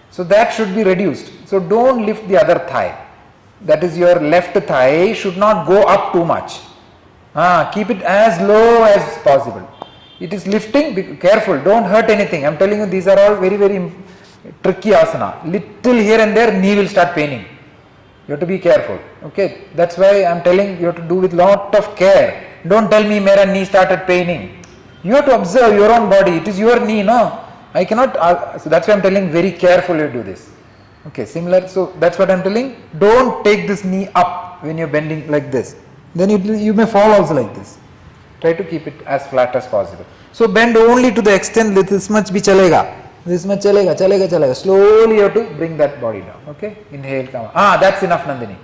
So that should be reduced. So don't lift the other thigh. That is, your left thigh should not go up too much. Keep it as low as possible. It is lifting, be careful, don't hurt anything. I am telling you, these are all very, very tricky asana. Little here and there, knee will start paining. You have to be careful. Okay, that's why I am telling you have to do with lot of care. Don't tell me, mera knee started paining. You have to observe your own body. It is your knee, no? I cannot, so that's why I am telling very carefully do this. Okay, similar, so that's what I am telling. Don't take this knee up when you are bending like this. Then you may fall also like this. Try to keep it as flat as possible. So bend only to the extent that this much bhi chalega. This much chalega. Slowly you have to bring that body down. Okay. Inhale, come on. That's enough, Nandini.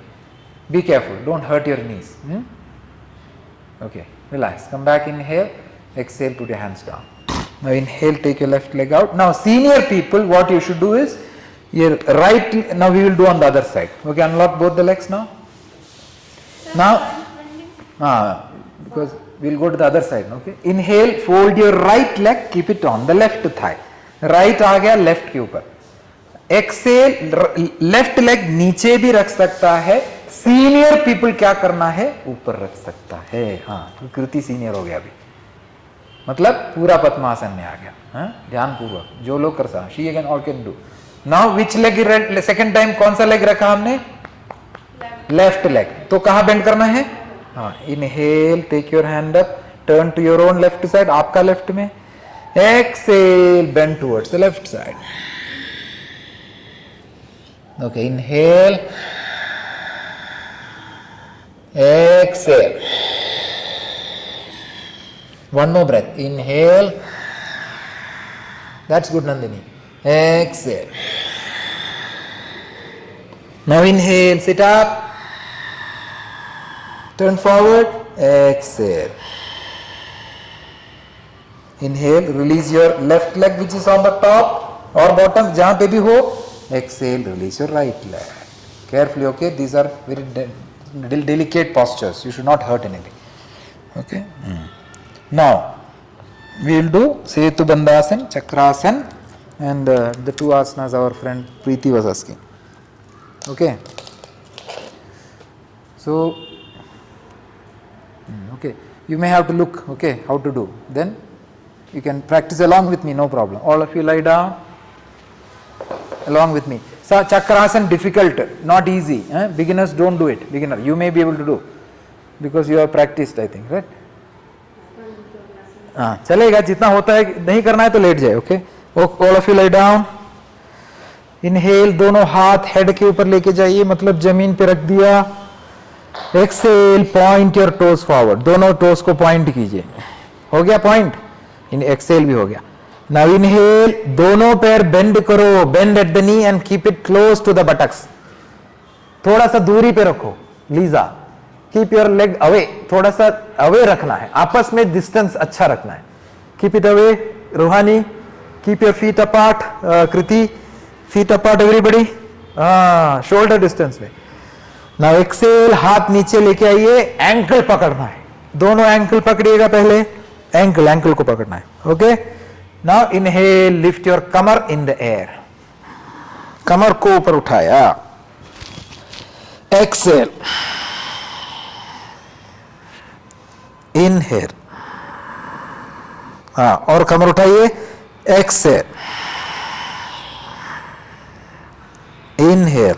Be careful. Don't hurt your knees. Okay. Relax. Come back. Inhale. Exhale. Put your hands down. Now inhale. Take your left leg out. Now senior people, what you should do is your right. Now we will do on the other side. Okay. Unlock both the legs now. Now. Because we will go to the other side. Okay. Inhale, fold your right leg, keep it on the left thigh. Right आ गया left के ऊपर. Exhale, left leg नीचे भी रख सकता है. Senior people क्या करना है? ऊपर रख सकता है. हाँ, कृति senior हो गया अभी. मतलब पूरा पद्मासन में आ गया. हाँ, ध्यान पूर्वक. जो लोग कर सकते, she again all can do. Now which leg? Second time कौन सा leg रखा हमने? Left leg. तो कहाँ bend करना है? Inhale, take your hand up, turn to your own left side, आपका left में. Exhale, bend towards the left side. Okay, inhale, exhale. One more breath. Inhale. That's good, Nandini. Exhale. Now inhale, sit up. Turn forward. Exhale. Inhale, release your left leg which is on the top or bottom, जहाँ पे भी हो. Exhale, release your right leg. Carefully, okay? These are very delicate postures. You should not hurt anything. Okay? Now, we will do Setu Bandhasan, Chakrasana, and the two asanas our friend Preeti was asking. Okay? So, okay, you may have to look, okay, how to do. Then you can practice along with me, no problem. All of you lie down along with me. So, Chakrasana difficult, not easy. Beginners don't do it. Beginner, you may be able to do because you have practiced, I think, right? हाँ चलेगा, जितना होता है. नहीं करना है तो late जाए. Okay, all of you lie down. Inhale, दोनों हाथ हेड के ऊपर लेके जाइए, मतलब जमीन पे रख दिया. Exhale, point your toes forward, दोनों टोज को पॉइंट कीजिए. हो गया पॉइंट. इन एक्सेल भी हो गया. नाउ इनहेल, दोनों पैर बेंड करो, bend at the knee and keep it close to the buttocks. थोड़ा सा दूरी पे रखो. Lisa, keep your leg away, थोड़ा सा अवे रखना है, आपस में डिस्टेंस अच्छा रखना है. Keep it away. Ruhani, keep your feet apart. Kriti, feet apart everybody. Shoulder distance में. नाउ एक्सेल, हाथ नीचे लेके आइए, एंकल पकड़ना है. दोनों एंकल पकड़िएगा पहले. एंकल को पकड़ना है. Okay. Now inhale, lift your kamar in the air. कमर को ऊपर उठाया. एक्सेल. इनहेल. और कमर उठाइए. Exhale. Inhale.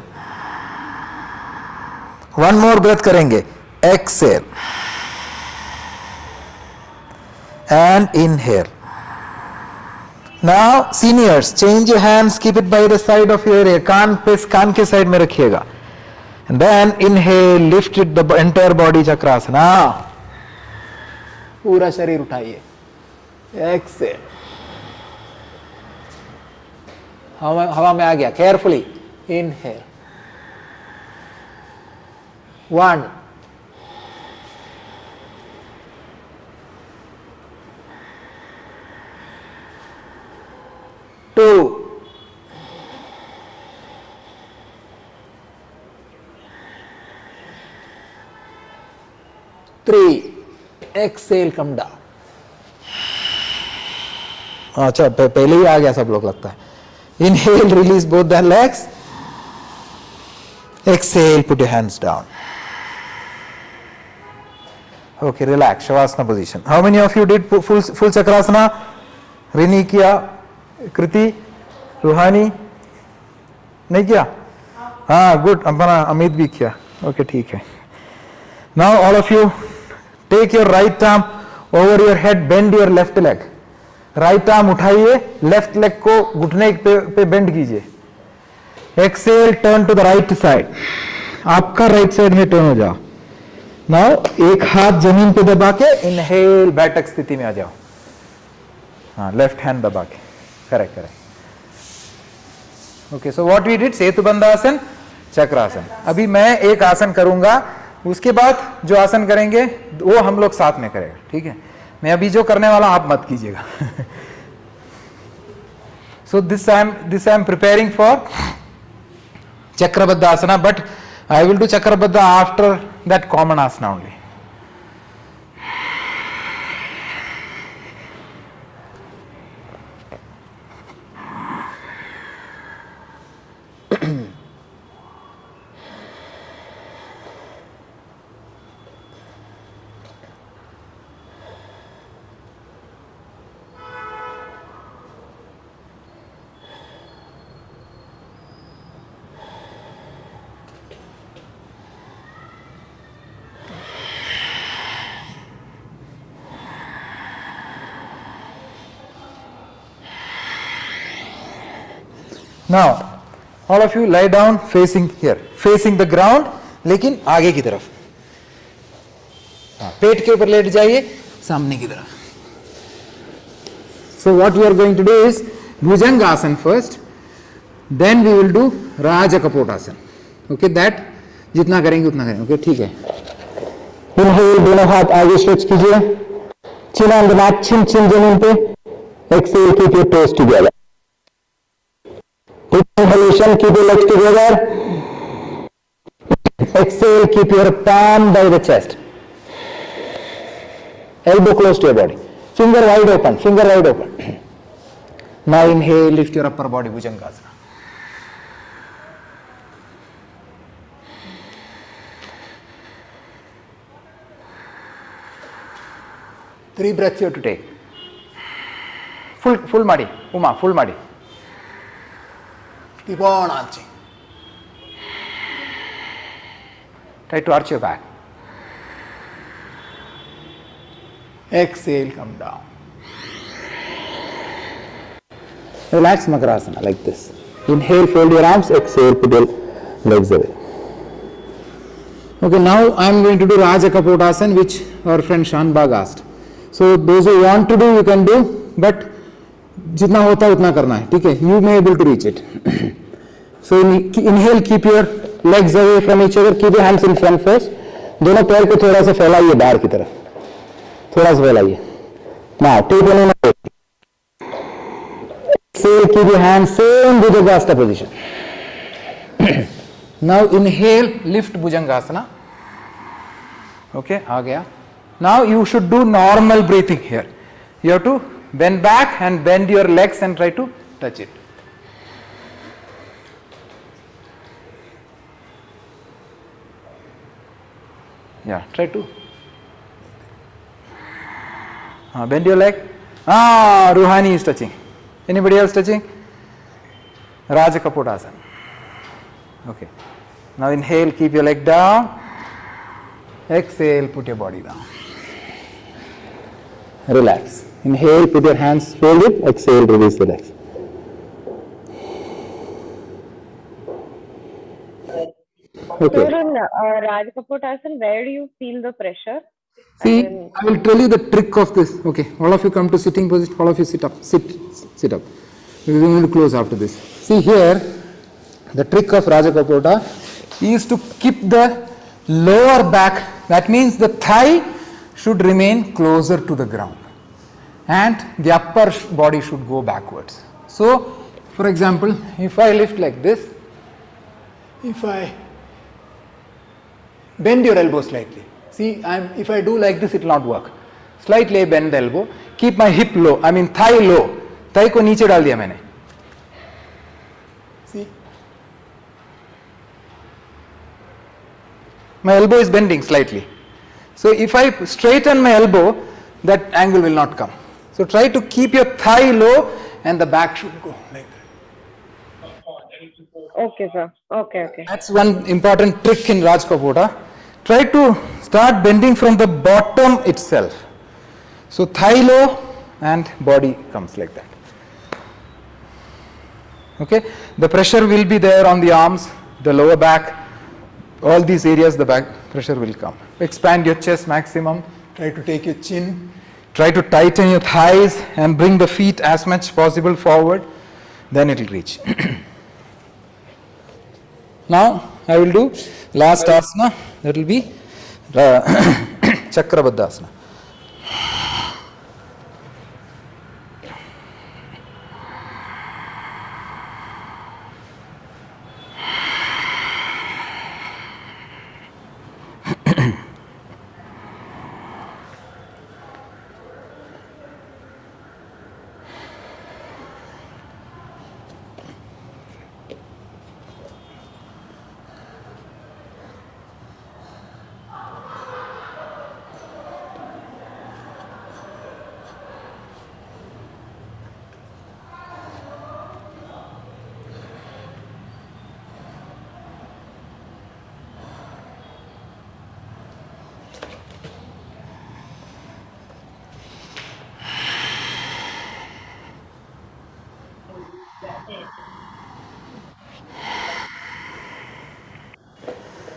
One more breath करेंगे. Exhale and inhale. Now seniors, change your hands, keep it by the side of your ear. कान पे, कान के साइड में रखिएगा. And then inhale, lift it the entire body. Chakrasana, पूरा शरीर उठाइए. एक्सेल. हवा में आ गया. Carefully. Inhale. 1 2 3. Exhale, come down. अच्छा, पहले ही आ गया सब लोग लगता है. Inhale, release both the legs. Exhale, put your hands down. Okay, relax. Shavasana position. How many of you did full Chakrasana? Rini किया, कृति, रूहानी नहीं किया? हाँ, good. अपना अमित भी किया. Okay, ठीक है. Now all of you take your right arm over your head, bend your left leg. Right arm उठाइए, left leg को घुटने पे bend कीजिए. Exhale, turn to the right side. आपका right side में turn हो जाओ. नाउ एक हाथ जमीन पे दबा के इनहेल, बैठक स्थिति में आ जाओ. हाँ, लेफ्ट हैंड दबा के. Correct. Okay, so what we did, Setu Bandhasana, Chakrasana. अभी मैं एक आसन करूंगा, उसके बाद जो आसन करेंगे वो हम लोग साथ में करेंगे. ठीक है, मैं अभी जो करने वाला आप मत कीजिएगा. So this I am preparing for Chakrabaddhasana, but I will do Chakrabadha after that common asana only. Now, all of you lie down facing here, facing the ground, लेकिन आगे की तरफ. पेट के ऊपर लेट जाइए, सामने की तरफ. So what we are going to do is Bhujangasana first, then we will do Raja Kapotasana. Okay, that जितना करेंगे उतना करेंगे. Okay, ठीक है. Inhale, दोनों हाथ आगे stretch कीजिए. Chin on the mat, chin जमीन पे. Exhale, keep your toes together. Take inhalation, keep your legs together. Exhale, keep your palm by the chest. Elbow close to your body. Finger wide open, finger wide open. Now inhale, lift your upper body, Bhujangasana. Three breaths you have to take. Full madi, Uma, full madi. Keep on arching. Try to arch your back. Exhale, come down. Relax Makarasana like this. Inhale, fold your arms. Exhale, put your legs away. Okay, now I am going to do Raja Kapotasana, which our friend Shanbag asked. So those who want to do, you can do, but जितना होता है उतना करना है, ठीक है? You may able to reach it. So inhale, keep your legs away from each other. Keep your hands in front first. दोनों पैर को थोड़ा सा फैलाइए बाहर की तरफ. थोड़ा सा फैलाइए. Now take one in. Exhale, keep your hands same Bhujangasana position. Now inhale, lift Bhujangasana. Okay, आ गया. Now you should do normal breathing here. You have to bend back and bend your legs and try to touch it. Yeah, try to. Bend your leg. Ruhani is touching. Anybody else touching? Raja Kapotasana. Okay. Now inhale, keep your leg down. Exhale, put your body down. Relax. Inhale, put your hands folded. Exhale, release the legs. Okay. So in Raja Kapotasana, where do you feel the pressure? See, I will tell you the trick of this. Okay, all of you come to sitting position. All of you sit up. Sit up. We are going to close after this. See here, the trick of Raja Kapota is to keep the lower back. That means the thigh should remain closer to the ground, and the upper body should go backwards. So, for example, if I lift like this, if I bend your elbow slightly. See, if I do like this, it will not work. Slightly bend the elbow. Keep my hip low. I mean thigh low. Thigh को नीचे डाल दिया मैंने. See, my elbow is bending slightly. So if I straighten my elbow, that angle will not come. So try to keep your thigh low, and the back should go like that. Okay, sir. Okay. That's one important trick in Raj Kapota. Try to start bending from the bottom itself. So thigh low and body comes like that. Okay, the pressure will be there on the arms, the lower back, all these areas, the back pressure will come. Expand your chest maximum. Try to take your chin. Try to tighten your thighs and bring the feet as much possible forward. Then it will reach. Now I will do last asana. That will be Chakrabaddha asana.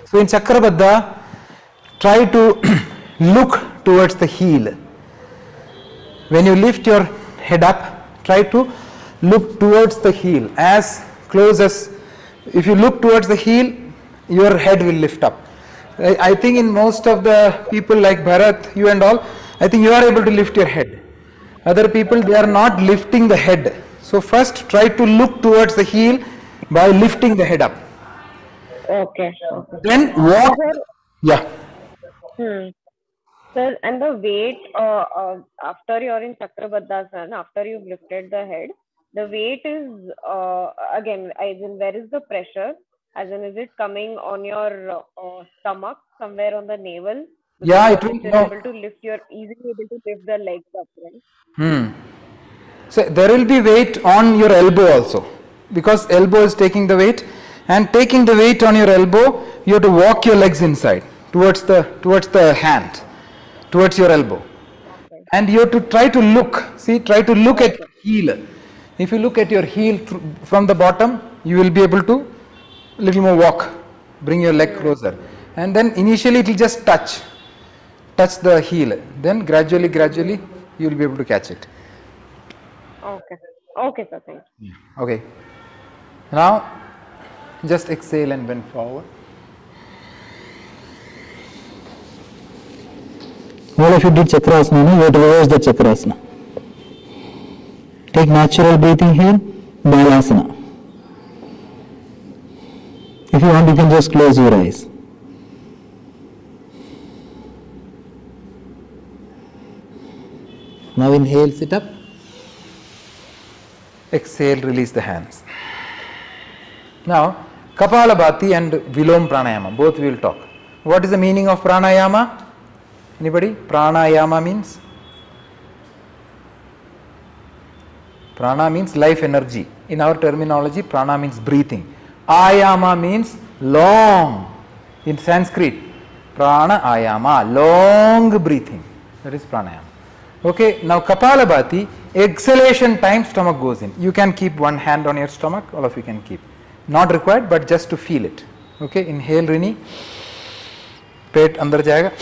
So in Chakrabaddha, try to look towards the heel. When you lift your head up, try to look towards the heel as close as, if you look towards the heel, your head will lift up. I think in most of the people like Bharat, you and all, I think you are able to lift your head. Other people, they are not lifting the head. So first try to look towards the heel by lifting the head up. Okay. Then walk. Yeah. Sir, and the weight after you're in Chakrabaddhasana, after you've lifted the head, the weight is again, as in where is the pressure? As in, is it coming on your stomach, somewhere on the navel? Yeah, it will. You're able to lift easily able to lift the legs up, right? So there will be weight on your elbow also, because elbow is taking the weight, and taking the weight on your elbow, you have to walk your legs inside towards the hand, towards your elbow, and you have to try to look. See, try to look at your heel. If you look at your heel from the bottom, you will be able to little more walk, bring your leg closer, and then initially it will just touch the heel. Then gradually you will be able to catch it. Okay, sir. Thank you. Okay. Now, just exhale and bend forward. All of you did Chakrasana, no? You have to reverse the Chakrasana. Take natural breathing here, Balasana. If you want, you can just close your eyes. Now inhale, sit up. Exhale, release the hands. Now, Kapalabhati and Vilom Pranayama, both we will talk. What is the meaning of Pranayama? Anybody? Pranayama means? Prana means life energy. In our terminology, prana means breathing. Ayama means long. In Sanskrit, prana ayama, long breathing. That is pranayama. Okay, now Kapalabhati, exhalation time stomach goes in. You can keep one hand on your stomach, all of you can keep. Not required, but just to feel it. Okay, inhale Rini, पेट अंदर जाएगा,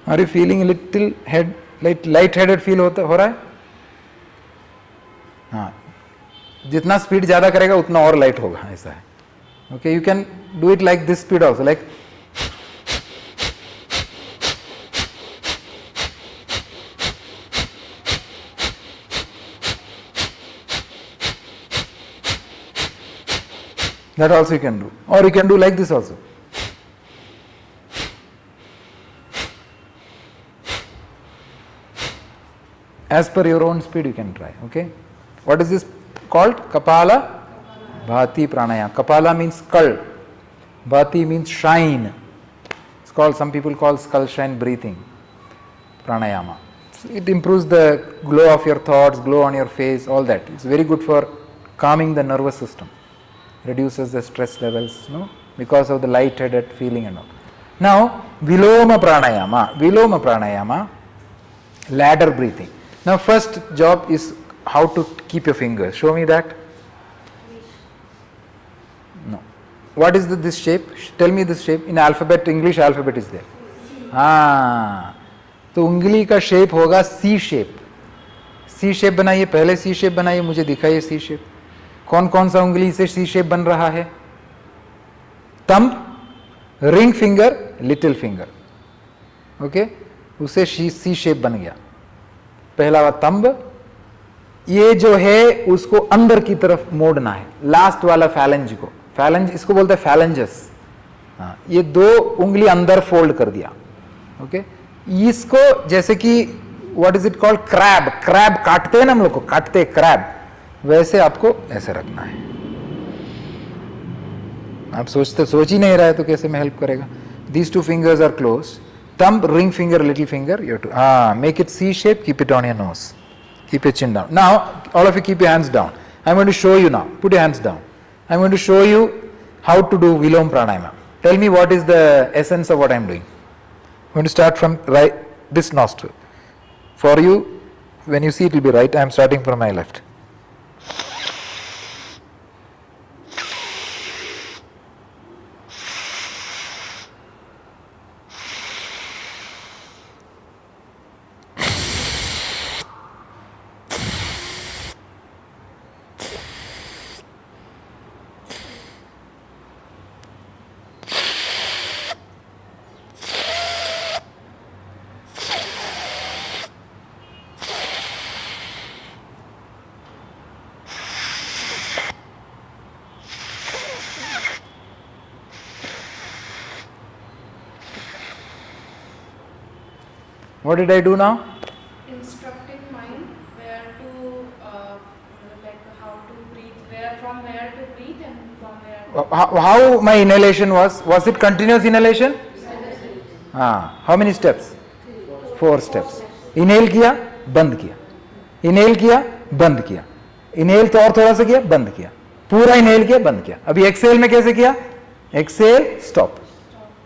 Are you feeling a little light-headed feel हो रहा है? हाँ, जितना speed ज़्यादा करेगा उतना और लाइट होगा, ऐसा है. Okay, you can do it like this speed also, like that also you can do, or you can do like this also. As per your own speed you can try. Okay, what is this called? Kapala Bhati Pranayama. Kapala means skull, Bhati means shine. It's called, some people call skull shine breathing pranayama. It improves the glow of your thoughts, glow on your face, all that. It's very good for calming the nervous system, reduces the stress levels, no, because of the light-headed feeling and all. Now Viloma Pranayama, ladder breathing. Now first job is how to keep your fingers. Show me that. No. What is this shape? Tell me this shape. In alphabet, English alphabet is there. तो उंगली का shape होगा सी shape. सी shape बनाइए, पहले सी shape बनाइए, मुझे दिखाइए सी shape. कौन कौन सा उंगली से सी शेप बन रहा है? Thumb, ring finger, little finger. Okay, उसे सी शेप बन गया. पहला वाला थंब, ये जो है उसको अंदर की तरफ मोड़ना है, लास्ट वाला फैलेंज को. फैलेंज इसको बोलते हैं फैलेंजस. हाँ, ये दो उंगली अंदर फोल्ड कर दिया. ओके, इसको जैसे कि what is it called, crab. Crab काटते हैं ना हम लोग को, काटते क्रैब, वैसे आपको ऐसे रखना है. आप सोच ही नहीं रहा है तो कैसे मैं हेल्प करेगा. These two fingers are close. thumb, ring finger, little finger, you have to make it C shape, keep it on your nose. Keep your chin down. Now, all of you keep your hands down. I'm going to show you now. Put your hands down. I'm going to show you how to do Viloma Pranayama. Tell me what is the essence of what I'm doing. I'm going to start from right, this nostril. For you, when you see it will be right, I'm starting from my left. What did I do now? Instructing mind where to, like how to breathe, from where to breathe and from where to How my inhalation was? Was it continuous inhalation? How many steps? 4 steps. Inhale किया, बंद किया. Inhale किया, बंद किया. Inhale तो और थोड़ा सा किया, बंद किया. पूरा inhale किया, बंद किया. अभी exhale में कैसे किया? Exhale, stop.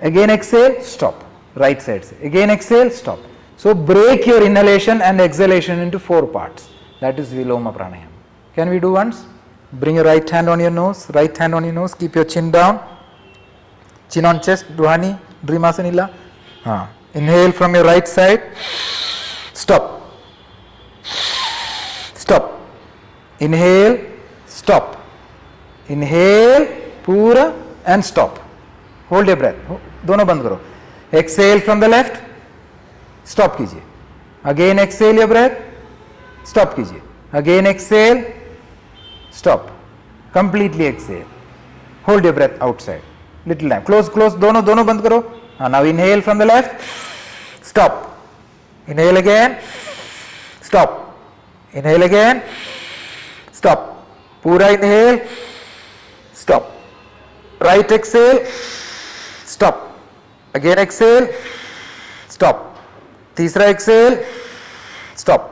Again exhale, stop. Right side से. Again exhale, stop. So break your inhalation and exhalation into 4 parts. That is Viloma Pranayama. Can we do once? Bring your right hand on your nose. Right hand on your nose. Keep your chin down. Chin on chest. Duhani. Drimasanila. Inhale from your right side. Stop. Stop. Inhale. Stop. Inhale. Pura and stop. Hold your breath. दोनों बंद करो. Exhale from the left. Stop कीजिए. Again exhale your breath. Stop कीजिए. Again exhale. Stop. Completely exhale. Hold your breath outside. Little time. Close. दोनों बंद करो. Now inhale from the left. Stop. Inhale again. Stop. Inhale again. Stop. Pura inhale. Stop. Right exhale. Stop. Again exhale. Stop. तीसरा exhale. Stop.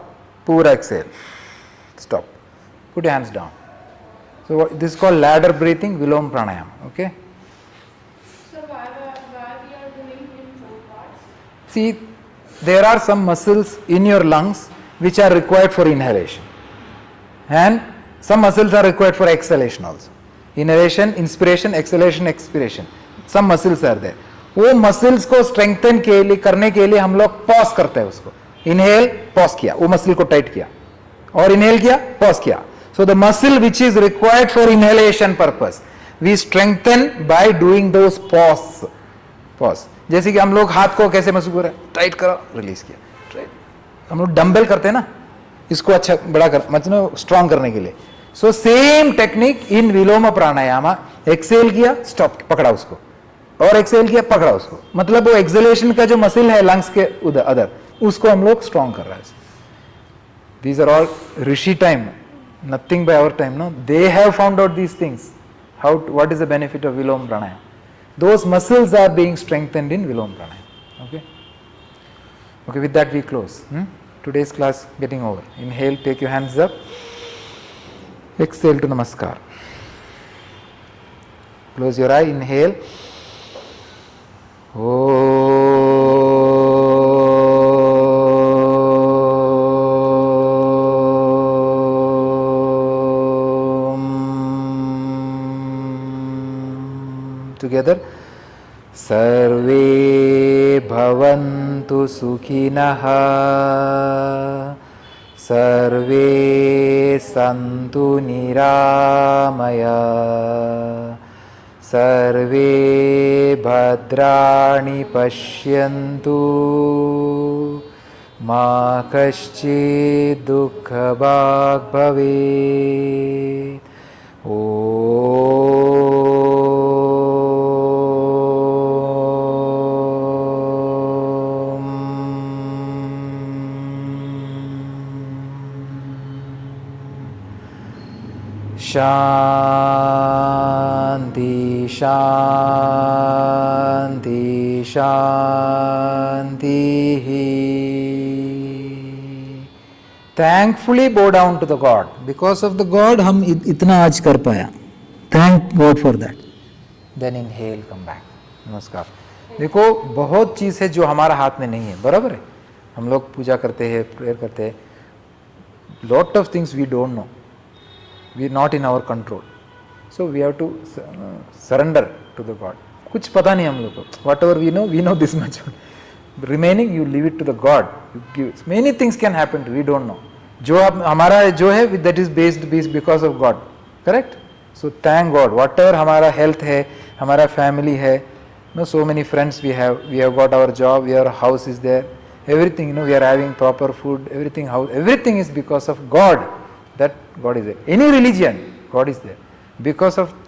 Pura exhale. Stop. Put your hands down. So this is called ladder breathing, Viloma Pranayama. Okay. So why we are doing in 4 parts? See, there are some muscles in your lungs which are required for inhalation, and some muscles are required for exhalation also. Inhalation, inspiration, exhalation, expiration. Some muscles are there. वो muscles को strengthen के लिए करने के लिए हम लोग pause करते हैं उसको. इनहेल पॉज किया, वो मसल को टाइट किया, और इनहेल किया, पॉज किया. So the muscle which is required for inhalation purpose we strengthen by doing those pause. जैसे कि हम लोग हाथ को कैसे महसूस हो रहा है, टाइट करो, रिलीज किया, टाइट. हम लोग डंबल करते हैं ना, इसको अच्छा बड़ा कर मतलब स्ट्रांग करने के लिए. So same technique in Vilom Pranayam. Exhale किया, स्टॉप, पकड़ा उसको, और एक्सेल किया, पकड़ा उसको. मतलब वो एक्सेलेशन का जो मसल है लंग्स के उधर अदर, उसको हम लोग स्ट्रांग कर रहा है. These are all rishi time, nothing by our time. No, they have found out these things. How, what is the benefit of Vilom Pranayam? Those muscles are being strengthened in Viloma Pranayama. Okay. Okay, with that we close. Today's class getting over. Inhale, take your hands up. Exhale to Namaskar. Close your eye, inhale. Together. सर्वे भवन्तु सुखिनः, सर्वे सन्तु निरामयाः, सर्वे भद्राणि पश्यन्तु, मा कश्चित् दुःखभाग् भवेत्. शांति शांति शांति. thankfully bow down to the God. Because of the God, हम इतना आज कर पाया. Thank God for that. Then inhale, come back. नमस्कार. देखो बहुत चीज़ है जो हमारा हाथ में नहीं है, बराबर है. हम लोग पूजा करते हैं, प्रेयर करते हैं. Lot of things we don't know. We are not in our control. So we have to surrender to the God. कुछ पता नहीं हम लोग को. Whatever we know this much. Remaining, you leave it to the God. You give. Many things can happen to you. We don't know. जो हमारा जो है, that is based because of God. Correct? So thank God. Whatever हमारा health है, हमारा family है, so many friends we have got our job, our house is there, everything, we are having proper food, everything is because of God. That God is there. Any religion, God is there.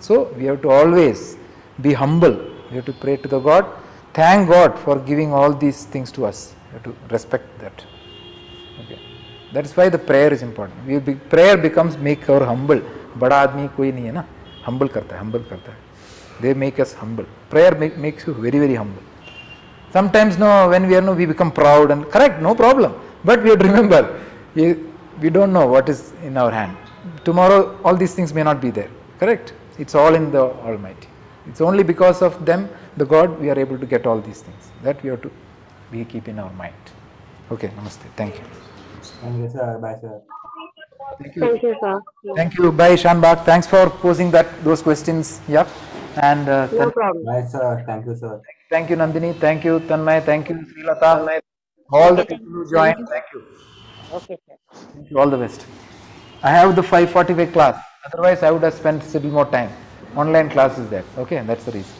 So we have to always be humble. We have to pray to the God. Thank God for giving all these things to us. We have to respect that. Okay. That is why the prayer is important. Prayer becomes make our humble. बड़ा आदमी कोई नहीं है ना, humble करता है. They make us humble. Prayer makes you very, very humble. Sometimes when we become proud and correct, no problem. But we have to remember, we don't know what is in our hand. Tomorrow all these things may not be there. Correct? It's all in the Almighty. It's only because of them, the God, we are able to get all these things. That we have to keep in our mind. Okay, namaste. Thank you. Thank you, sir. Bye, sir. Thank you, sir. Thank you. Bye, Shanbag. Thanks for posing those questions. Yeah. And No problem. Bye, sir. Thank you, sir. thank you, Nandini. Thank you, Tanmay. Thank you, Srilata. All the people who joined. Thank you. Okay, sir. Thank you. All the best. I have the 5:45 class. Otherwise, I would have spent a little more time. Online class is there. Okay, that's the reason.